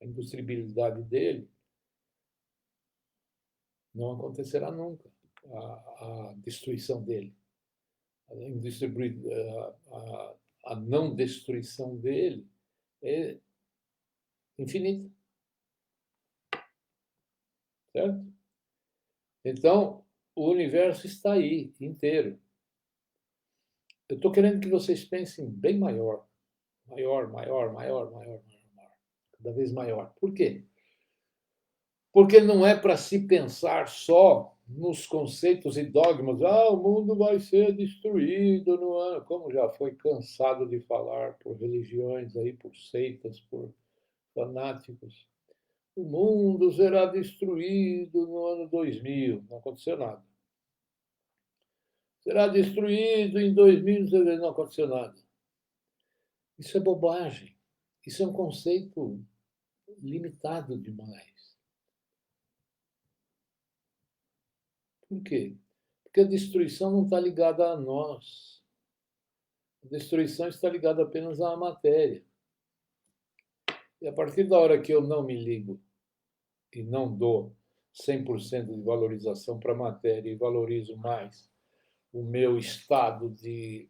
a indestrutibilidade dele não acontecerá nunca, a destruição dele. A não destruição dele é infinita. Certo? Então, o universo está aí, inteiro. Eu estou querendo que vocês pensem bem maior. Maior, maior, maior, maior, maior. Cada vez maior. Por quê? Porque não é para se pensar só nos conceitos e dogmas. O mundo vai ser destruído no ano. Como já foi cansado de falar por religiões, aí, por seitas, por fanáticos. O mundo será destruído no ano 2000. Não aconteceu nada. Será destruído em 2000, não aconteceu nada. Isso é bobagem. Isso é um conceito limitado demais. Por quê? Porque a destruição não está ligada a nós. A destruição está ligada apenas à matéria. E a partir da hora que eu não me ligo e não dou 100% de valorização para a matéria e valorizo mais o meu estado de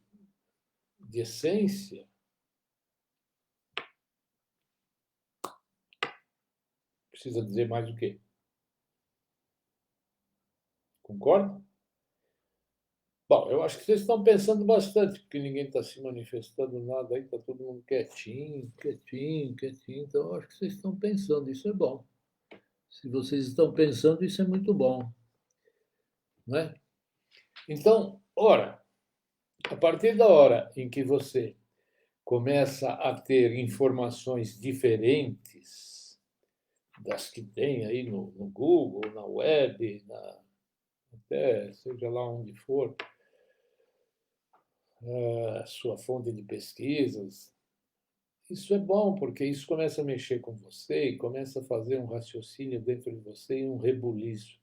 essência, precisa dizer mais o quê? Concorda? Bom, eu acho que vocês estão pensando bastante, porque ninguém está se manifestando nada aí, está todo mundo quietinho, quietinho, quietinho. Então, eu acho que vocês estão pensando, isso é bom. Se vocês estão pensando, isso é muito bom. Não é? Então, ora, a partir da hora em que você começa a ter informações diferentes das que tem aí no Google, na web, até seja lá onde for, a sua fonte de pesquisas, isso é bom, porque isso começa a mexer com você e começa a fazer um raciocínio dentro de você e um rebuliço.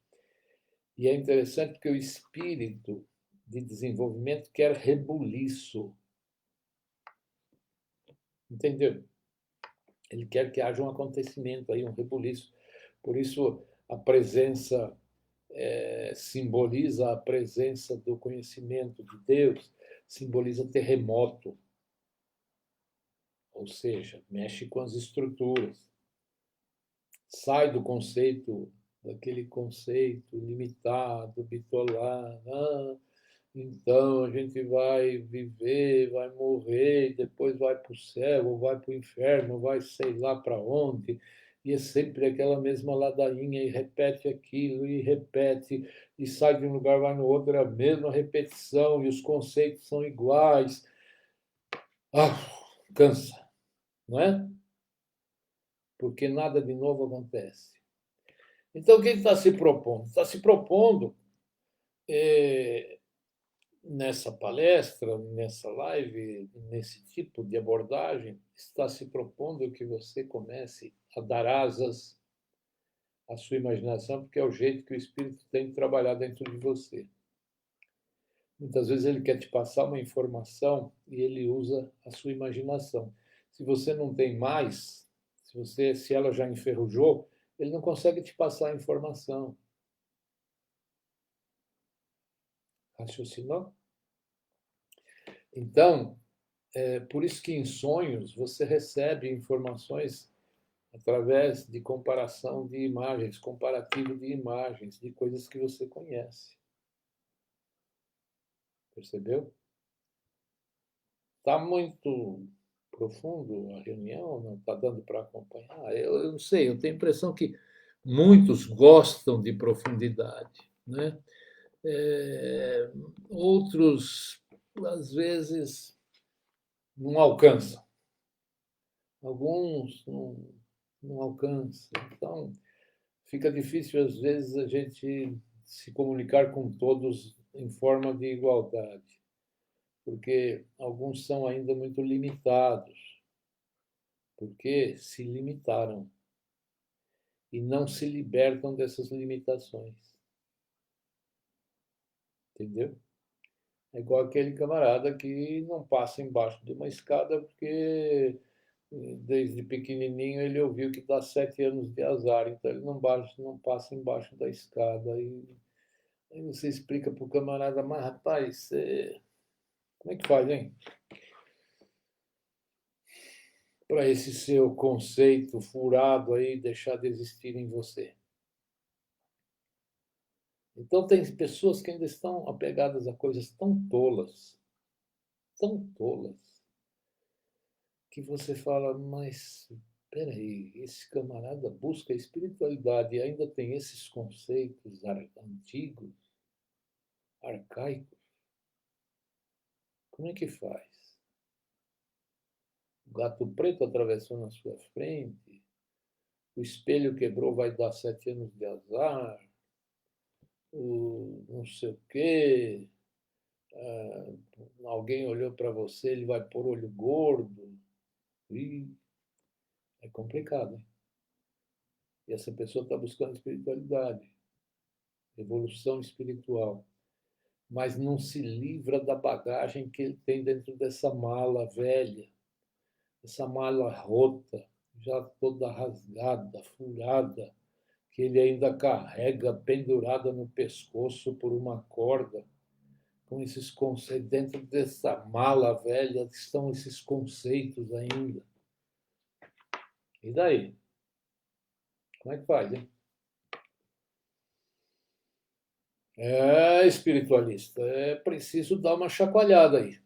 E é interessante porque o espírito de desenvolvimento quer rebuliço. Entendeu? Ele quer que haja um acontecimento aí, um rebuliço. Por isso, a presença simboliza a presença do conhecimento de Deus, simboliza terremoto. Ou seja, mexe com as estruturas. Sai do conceito, daquele conceito limitado, bitolado. Então a gente vai viver, vai morrer, depois vai para o céu, ou vai para o inferno, ou vai sei lá para onde. E é sempre aquela mesma ladainha, e repete aquilo, e repete, e sai de um lugar, vai no outro, é a mesma repetição, e os conceitos são iguais. Cansa, não é? Porque nada de novo acontece. Então, o que ele está se propondo? Está se propondo, nessa palestra, nessa live, nesse tipo de abordagem, está se propondo que você comece a dar asas à sua imaginação, porque é o jeito que o Espírito tem de trabalhar dentro de você. Muitas vezes ele quer te passar uma informação e ele usa a sua imaginação. Se você não tem mais, se ela já enferrujou, ele não consegue te passar a informação. Raciocinou? Então, por isso que em sonhos você recebe informações através de comparação de imagens, comparativo de imagens, de coisas que você conhece. Percebeu? Está muito profundo a reunião, não está dando para acompanhar? Eu não sei, eu tenho a impressão que muitos gostam de profundidade, né? É, outros, às vezes, não alcançam. Alguns não alcançam. Então, fica difícil, às vezes, a gente se comunicar com todos em forma de igualdade, porque alguns são ainda muito limitados, porque se limitaram e não se libertam dessas limitações. Entendeu? É igual aquele camarada que não passa embaixo de uma escada porque desde pequenininho ele ouviu que dá 7 anos de azar, então ele não passa embaixo da escada. E aí você explica para o camarada, mas rapaz, como é que faz, hein? Para esse seu conceito furado aí deixar de existir em você. Então tem pessoas que ainda estão apegadas a coisas tão tolas, que você fala, mas peraí, esse camarada busca a espiritualidade e ainda tem esses conceitos antigos, arcaicos. Como é que faz? O gato preto atravessou na sua frente, o espelho quebrou, vai dar 7 anos de azar, o não sei o quê, ah, alguém olhou para você, ele vai pôr olho gordo. E é complicado, hein? E essa pessoa está buscando espiritualidade, evolução espiritual, mas não se livra da bagagem que ele tem dentro dessa mala velha, essa mala rota, já toda rasgada, furada, que ele ainda carrega pendurada no pescoço por uma corda, com esses conceitos. Dentro dessa mala velha estão esses conceitos ainda. E daí? Como é que faz, hein? É, espiritualista, é preciso dar uma chacoalhada aí.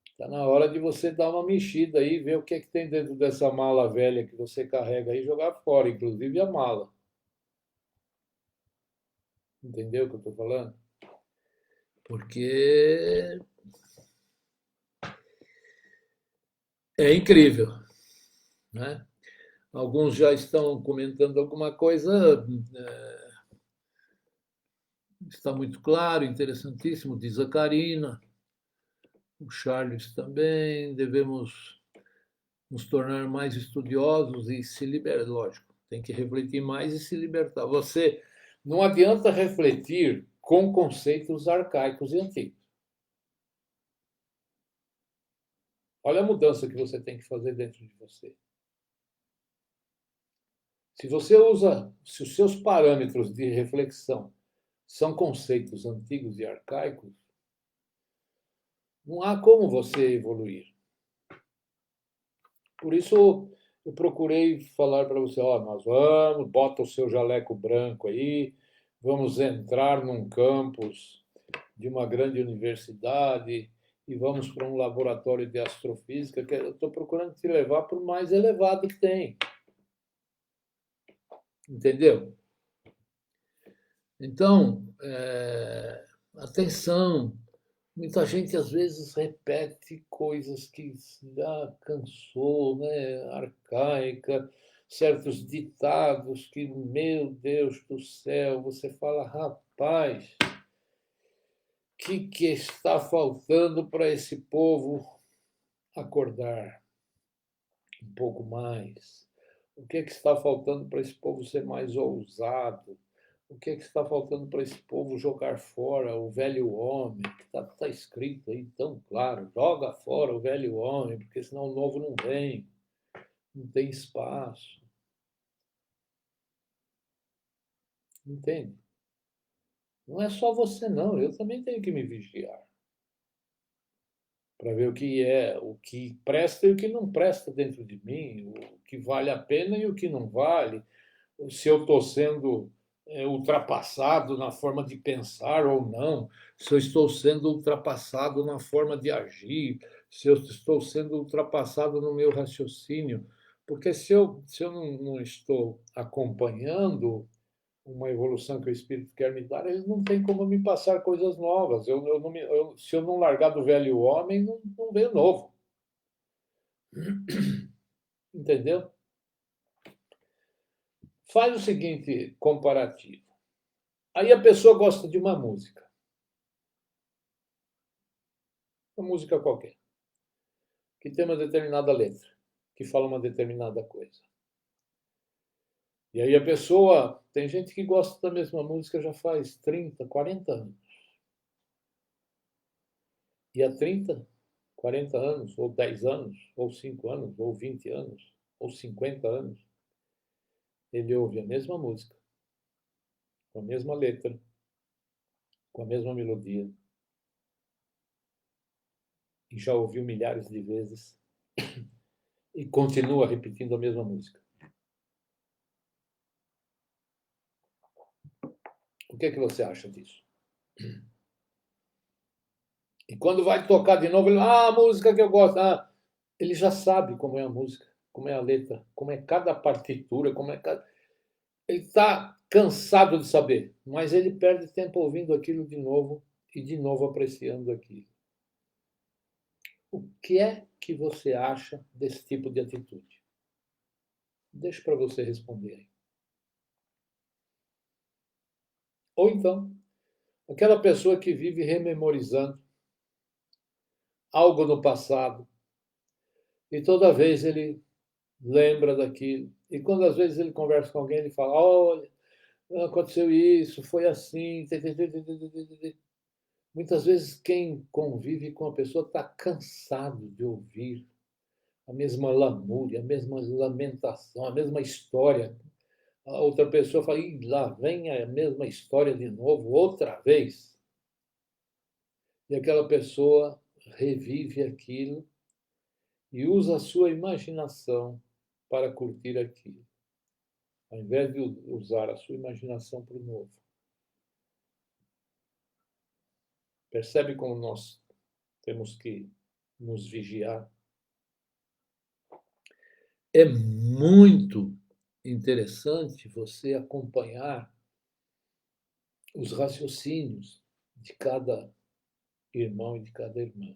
Está na hora de você dar uma mexida aí, ver o que é que tem dentro dessa mala velha que você carrega aí e jogar fora, inclusive a mala. Entendeu o que eu estou falando? Porque é incrível, né? Alguns já estão comentando alguma coisa, está muito claro, interessantíssimo, diz a Karina, o Charles também, devemos nos tornar mais estudiosos e se libertar, lógico, tem que refletir mais e se libertar. Você não adianta refletir com conceitos arcaicos e antigos. Olha a mudança que você tem que fazer dentro de você. Se os seus parâmetros de reflexão são conceitos antigos e arcaicos, não há como você evoluir. Por isso eu procurei falar para você, ó, nós vamos, bota o seu jaleco branco aí, vamos entrar num campus de uma grande universidade e vamos para um laboratório de astrofísica, que eu estou procurando te levar para o mais elevado que tem. Entendeu? Então, atenção, muita gente às vezes repete coisas que já cansou, né? Arcaica, certos ditados que, meu Deus do céu, você fala, rapaz, que está faltando para esse povo acordar um pouco mais? O que é que está faltando para esse povo ser mais ousado? O que é que está faltando para esse povo jogar fora o velho homem? Que está escrito aí tão claro: joga fora o velho homem, porque senão o novo não vem, não tem espaço. Entende? Não é só você, não. Eu também tenho que me vigiar para ver o que presta e o que não presta dentro de mim, o que vale a pena e o que não vale, se eu estou sendo ultrapassado na forma de pensar ou não, se eu estou sendo ultrapassado na forma de agir, se eu estou sendo ultrapassado no meu raciocínio. Porque se eu não estou acompanhando uma evolução que o Espírito quer me dar, ele não tem como me passar coisas novas. Se eu não largar do velho homem, não vem novo. Entendeu? Faz o seguinte comparativo. Aí a pessoa gosta de uma música qualquer, que tem uma determinada letra, que fala uma determinada coisa. E aí a pessoa, tem gente que gosta da mesma música já faz 30, 40 anos. E há 30, 40 anos, ou 10 anos, ou 5 anos, ou 20 anos, ou 50 anos, ele ouve a mesma música, com a mesma letra, com a mesma melodia, e já ouviu milhares de vezes, e continua repetindo a mesma música. O que é que você acha disso? E quando vai tocar de novo, ele, a música que eu gosto, ele já sabe como é a música, como é a letra, como é cada partitura, como é cada. Ele está cansado de saber, mas ele perde tempo ouvindo aquilo de novo e de novo apreciando aquilo. O que é que você acha desse tipo de atitude? Deixa para você responder aí. Ou então, aquela pessoa que vive rememorizando algo no passado e toda vez ele lembra daquilo. E quando às vezes ele conversa com alguém, ele fala: olha, aconteceu isso, foi assim. Muitas vezes quem convive com a pessoa está cansado de ouvir a mesma lamúria, a mesma lamentação, a mesma história. A outra pessoa fala: ih, lá vem a mesma história de novo, outra vez. E aquela pessoa revive aquilo e usa a sua imaginação para curtir aquilo, ao invés de usar a sua imaginação para o novo. Percebe como nós temos que nos vigiar? É muito interessante você acompanhar os raciocínios de cada irmão e de cada irmã.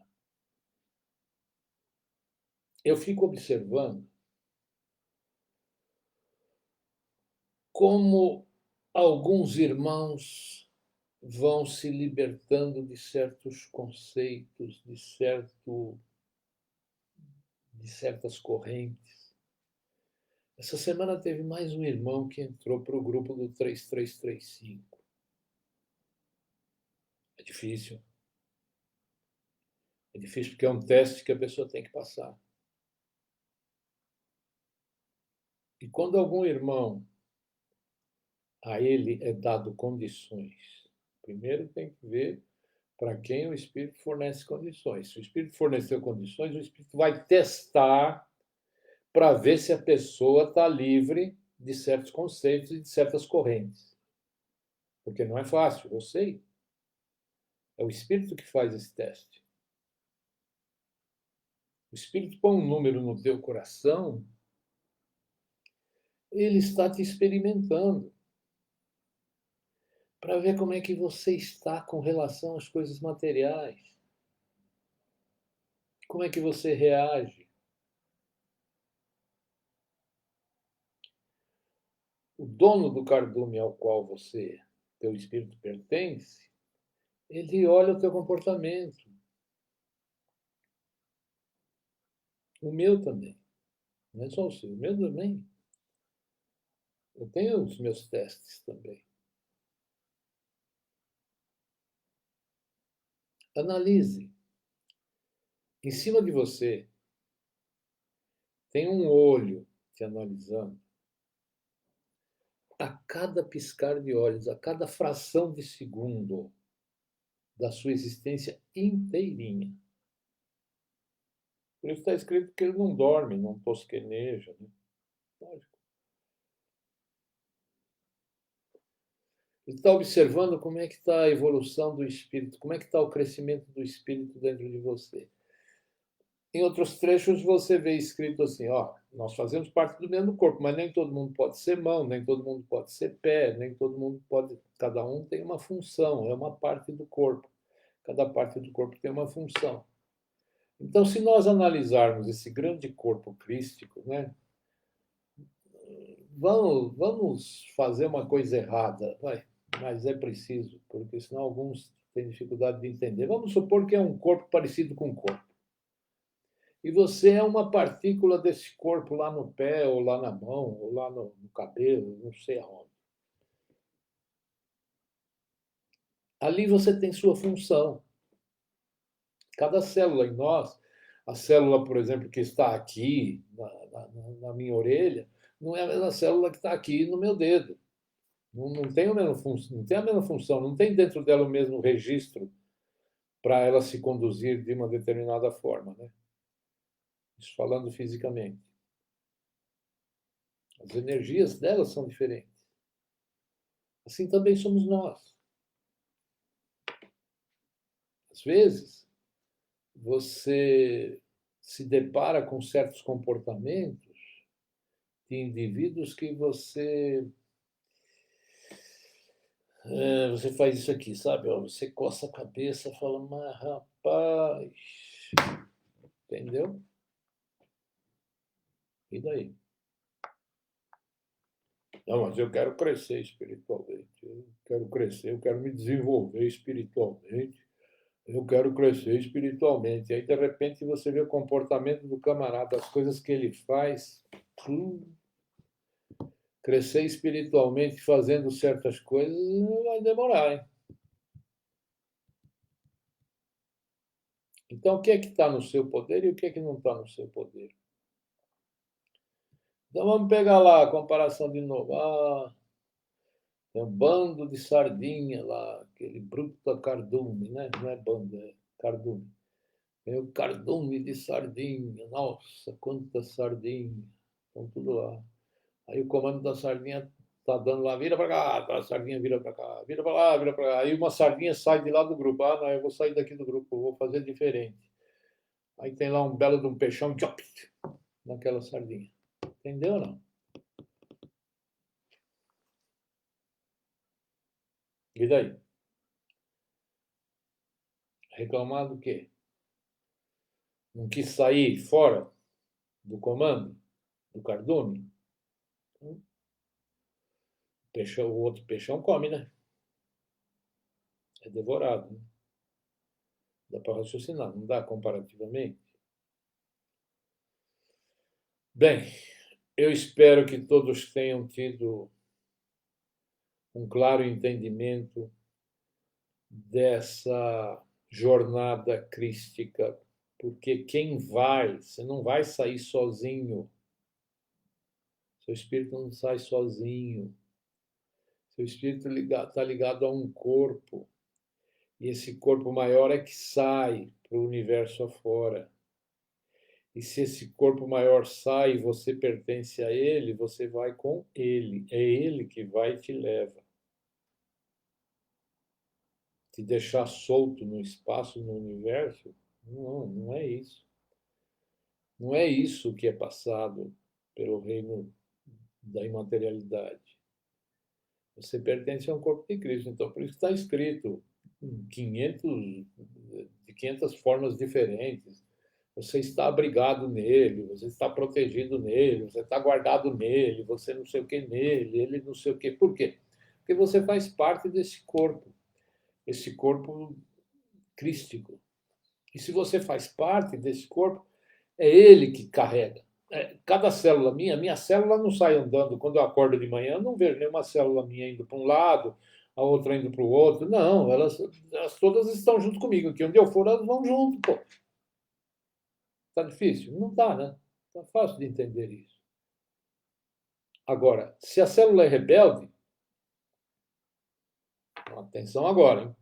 Eu fico observando como alguns irmãos vão se libertando de certos conceitos, de certas correntes. Essa semana teve mais um irmão que entrou para o grupo do 3335. É difícil. É difícil porque é um teste que a pessoa tem que passar. E quando algum irmão, a ele é dado condições, primeiro tem que ver para quem o Espírito fornece condições. Se o Espírito forneceu condições, o Espírito vai testar para ver se a pessoa está livre de certos conceitos e de certas correntes. Porque não é fácil, eu sei. É o Espírito que faz esse teste. O Espírito põe um número no teu coração, ele está te experimentando para ver como é que você está com relação às coisas materiais. Como é que você reage? O dono do cardume ao qual teu espírito pertence, ele olha o teu comportamento. O meu também. Não é só o seu, o meu também. Eu tenho os meus testes também. Analise. Em cima de você tem um olho te analisando. a cada piscar de olhos, a cada fração de segundo da sua existência inteirinha. Por isso está escrito que ele não dorme, não tosqueneja. Né? Lógico. Ele está observando como é que está a evolução do espírito, como é que está o crescimento do espírito dentro de você. Em outros trechos você vê escrito assim, ó, nós fazemos parte do mesmo corpo, mas nem todo mundo pode ser mão, nem todo mundo pode ser pé, nem todo mundo pode, cada um tem uma função, é uma parte do corpo. Cada parte do corpo tem uma função. Então, se nós analisarmos esse grande corpo crístico, né, vamos fazer uma coisa errada, vai, mas é preciso, porque senão alguns têm dificuldade de entender. Vamos supor que é um corpo parecido com um corpo. E você é uma partícula desse corpo lá no pé, ou lá na mão, ou lá no cabelo, não sei aonde. Ali você tem sua função. Cada célula em nós, a célula, por exemplo, que está aqui na minha orelha, não é a mesma célula que está aqui no meu dedo. Não tem a mesma função, não tem a mesma função, não tem dentro dela o mesmo registro para ela se conduzir de uma determinada forma, né? Isso falando fisicamente. As energias delas são diferentes. Assim também somos nós. Às vezes, você se depara com certos comportamentos de indivíduos que você faz isso aqui, sabe? Você coça a cabeça e fala, mas rapaz, entendeu? E daí? Não, mas eu quero crescer espiritualmente, eu quero crescer, eu quero me desenvolver espiritualmente, eu quero crescer espiritualmente. Aí, de repente, você vê o comportamento do camarada, as coisas que ele faz, crescer espiritualmente fazendo certas coisas vai demorar, hein? Então, o que é que está no seu poder e o que é que não está no seu poder? Então, vamos pegar lá a comparação de novo. Tem um bando de sardinha lá, aquele bruto cardume, né? Não é bando, é cardume. Tem o cardume de sardinha. Nossa, quanta sardinha. Estão tudo lá. Aí o comando da sardinha tá dando lá, vira para cá, a sardinha vira para cá, vira para lá, vira para cá. Aí uma sardinha sai de lá do grupo. Ah, não, eu vou sair daqui do grupo, vou fazer diferente. Aí tem lá um belo de um peixão, tchop, naquela sardinha. Entendeu ou não? E daí? Reclamar do quê? Não quis sair fora do comando do cardume? Peixão, o outro peixão come, né? É devorado. Né? Dá para raciocinar, não dá comparativamente? Bem, eu espero que todos tenham tido um claro entendimento dessa jornada crística, porque quem vai, você não vai sair sozinho. Seu espírito não sai sozinho. Seu espírito está ligado a um corpo. E esse corpo maior é que sai para o universo afora. E se esse corpo maior sai e você pertence a ele, você vai com ele. É ele que vai e te leva. Te deixar solto no espaço, no universo, não é isso. Não é isso que é passado pelo reino da imaterialidade. Você pertence a um corpo de Cristo. Então, por isso está escrito de 500 formas diferentes. Você está abrigado nele, você está protegido nele, você está guardado nele, você não sei o que nele, ele não sei o que. Por quê? Porque você faz parte desse corpo, esse corpo crístico. E se você faz parte desse corpo, é ele que carrega. Cada célula minha célula não sai andando. Quando eu acordo de manhã, eu não vejo nenhuma célula minha indo para um lado, a outra indo para o outro. Não, elas todas estão junto comigo. Aqui onde eu for, elas vão junto. Pô. Tá difícil? Não tá, né? Tá fácil de entender isso. Agora, se a célula é rebelde, atenção agora, hein?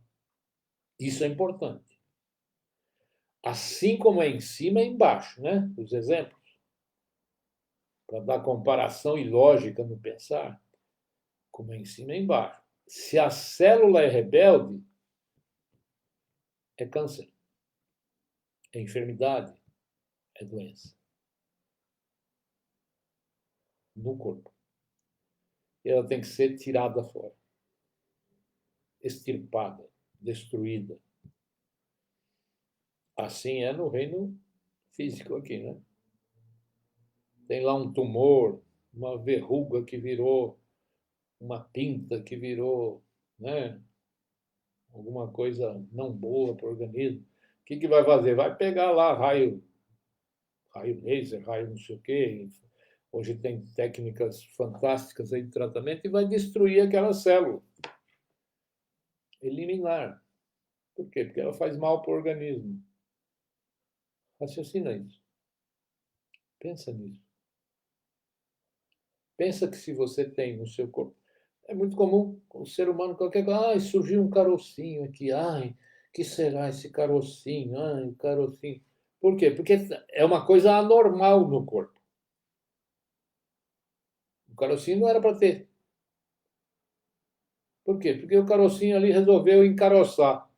Isso é importante. Assim como é em cima, é embaixo, né? Os exemplos, para dar comparação e lógica no pensar, como é em cima, é embaixo. Se a célula é rebelde, é câncer, é enfermidade, é doença no corpo. E ela tem que ser tirada fora, extirpada, destruída. Assim é no reino físico aqui, né? Tem lá um tumor, uma verruga que virou uma pinta, que virou, né, alguma coisa não boa para o organismo. O que vai fazer? Vai pegar lá raio laser, raio não sei o quê. Hoje tem técnicas fantásticas aí de tratamento e vai destruir aquela célula. Eliminar. Por quê? Porque ela faz mal para o organismo. Raciocina isso. Pensa nisso. Pensa que se você tem no seu corpo. É muito comum o ser humano qualquer coisa. Ai, surgiu um carocinho aqui. Ai, que será esse carocinho? Ai, o carocinho. Por quê? Porque é uma coisa anormal no corpo. O carocinho não era para ter. Por quê? Porque o carocinho ali resolveu encaroçar.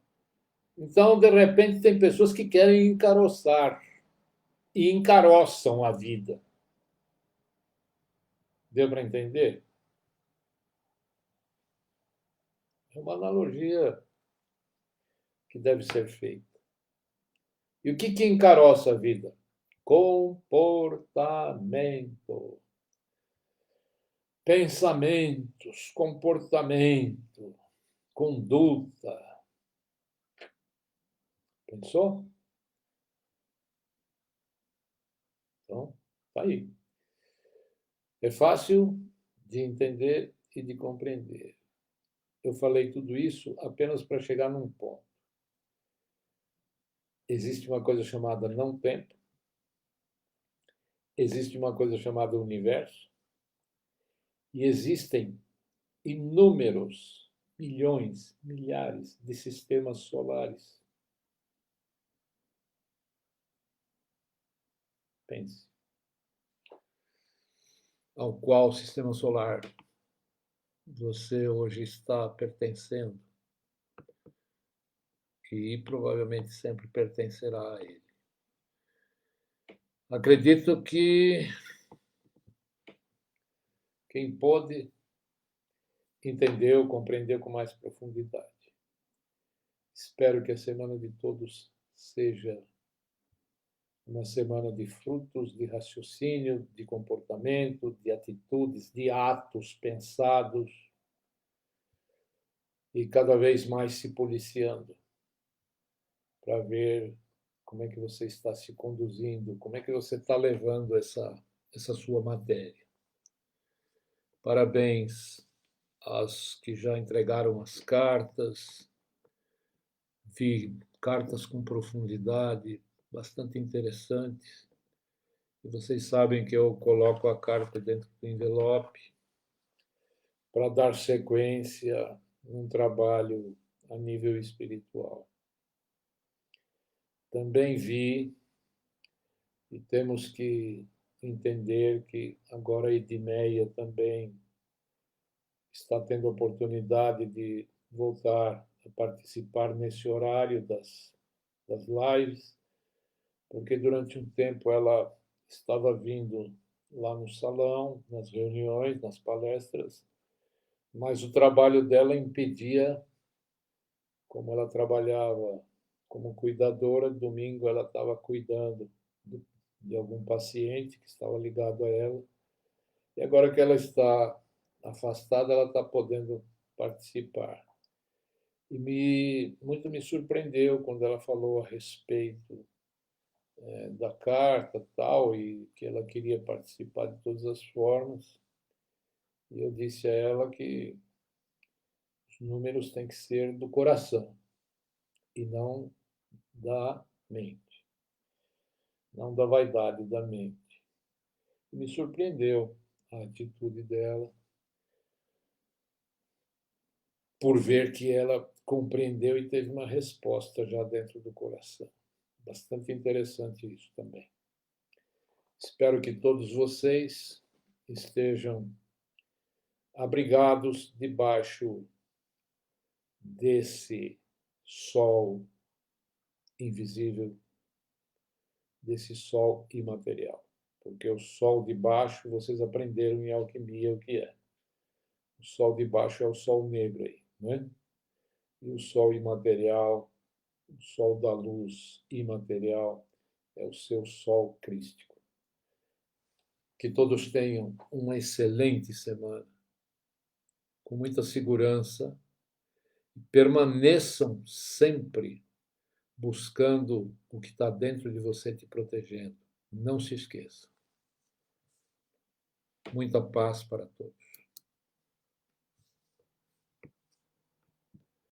Então, de repente, tem pessoas que querem encaroçar e encaroçam a vida. Deu para entender? É uma analogia que deve ser feita. E o que encaroça a vida? Comportamento. Pensamentos, comportamento, conduta. Pensou? Então, tá aí. É fácil de entender e de compreender. Eu falei tudo isso apenas para chegar num ponto. Existe uma coisa chamada não tempo, existe uma coisa chamada universo, e existem inúmeros, milhões, milhares de sistemas solares. Pense. Ao qual sistema solar você hoje está pertencendo e provavelmente sempre pertencerá a ele. Acredito que quem pôde entendeu, compreendeu com mais profundidade. Espero que a semana de todos seja uma semana de frutos, de raciocínio, de comportamento, de atitudes, de atos pensados e cada vez mais se policiando para ver como é que você está se conduzindo, como é que você está levando essa sua matéria. Parabéns às que já entregaram as cartas, vi cartas com profundidade, bastante interessantes. E vocês sabem que eu coloco a carta dentro do envelope para dar sequência num trabalho a nível espiritual. Também vi, e temos que entender que agora a Edmeia também está tendo a oportunidade de voltar a participar nesse horário das lives, porque durante um tempo ela estava vindo lá no salão, nas reuniões, nas palestras, mas o trabalho dela impedia, como ela trabalhava como cuidadora, domingo ela estava cuidando de algum paciente que estava ligado a ela, e agora que ela está afastada, ela está podendo participar. E muito me surpreendeu quando ela falou a respeito da carta tal, e que ela queria participar de todas as formas. E eu disse a ela que os números têm que ser do coração e não da mente, não da vaidade da mente. E me surpreendeu a atitude dela, por ver que ela compreendeu e teve uma resposta já dentro do coração. Bastante interessante isso também. Espero que todos vocês estejam abrigados debaixo desse sol invisível, desse sol imaterial. Porque o sol de baixo, vocês aprenderam em alquimia o que é. O sol de baixo é o sol negro aí, né? E o sol imaterial, o sol da luz imaterial, é o seu sol crístico. Que todos tenham uma excelente semana, com muita segurança, permaneçam sempre buscando o que está dentro de você te protegendo. Não se esqueça. Muita paz para todos.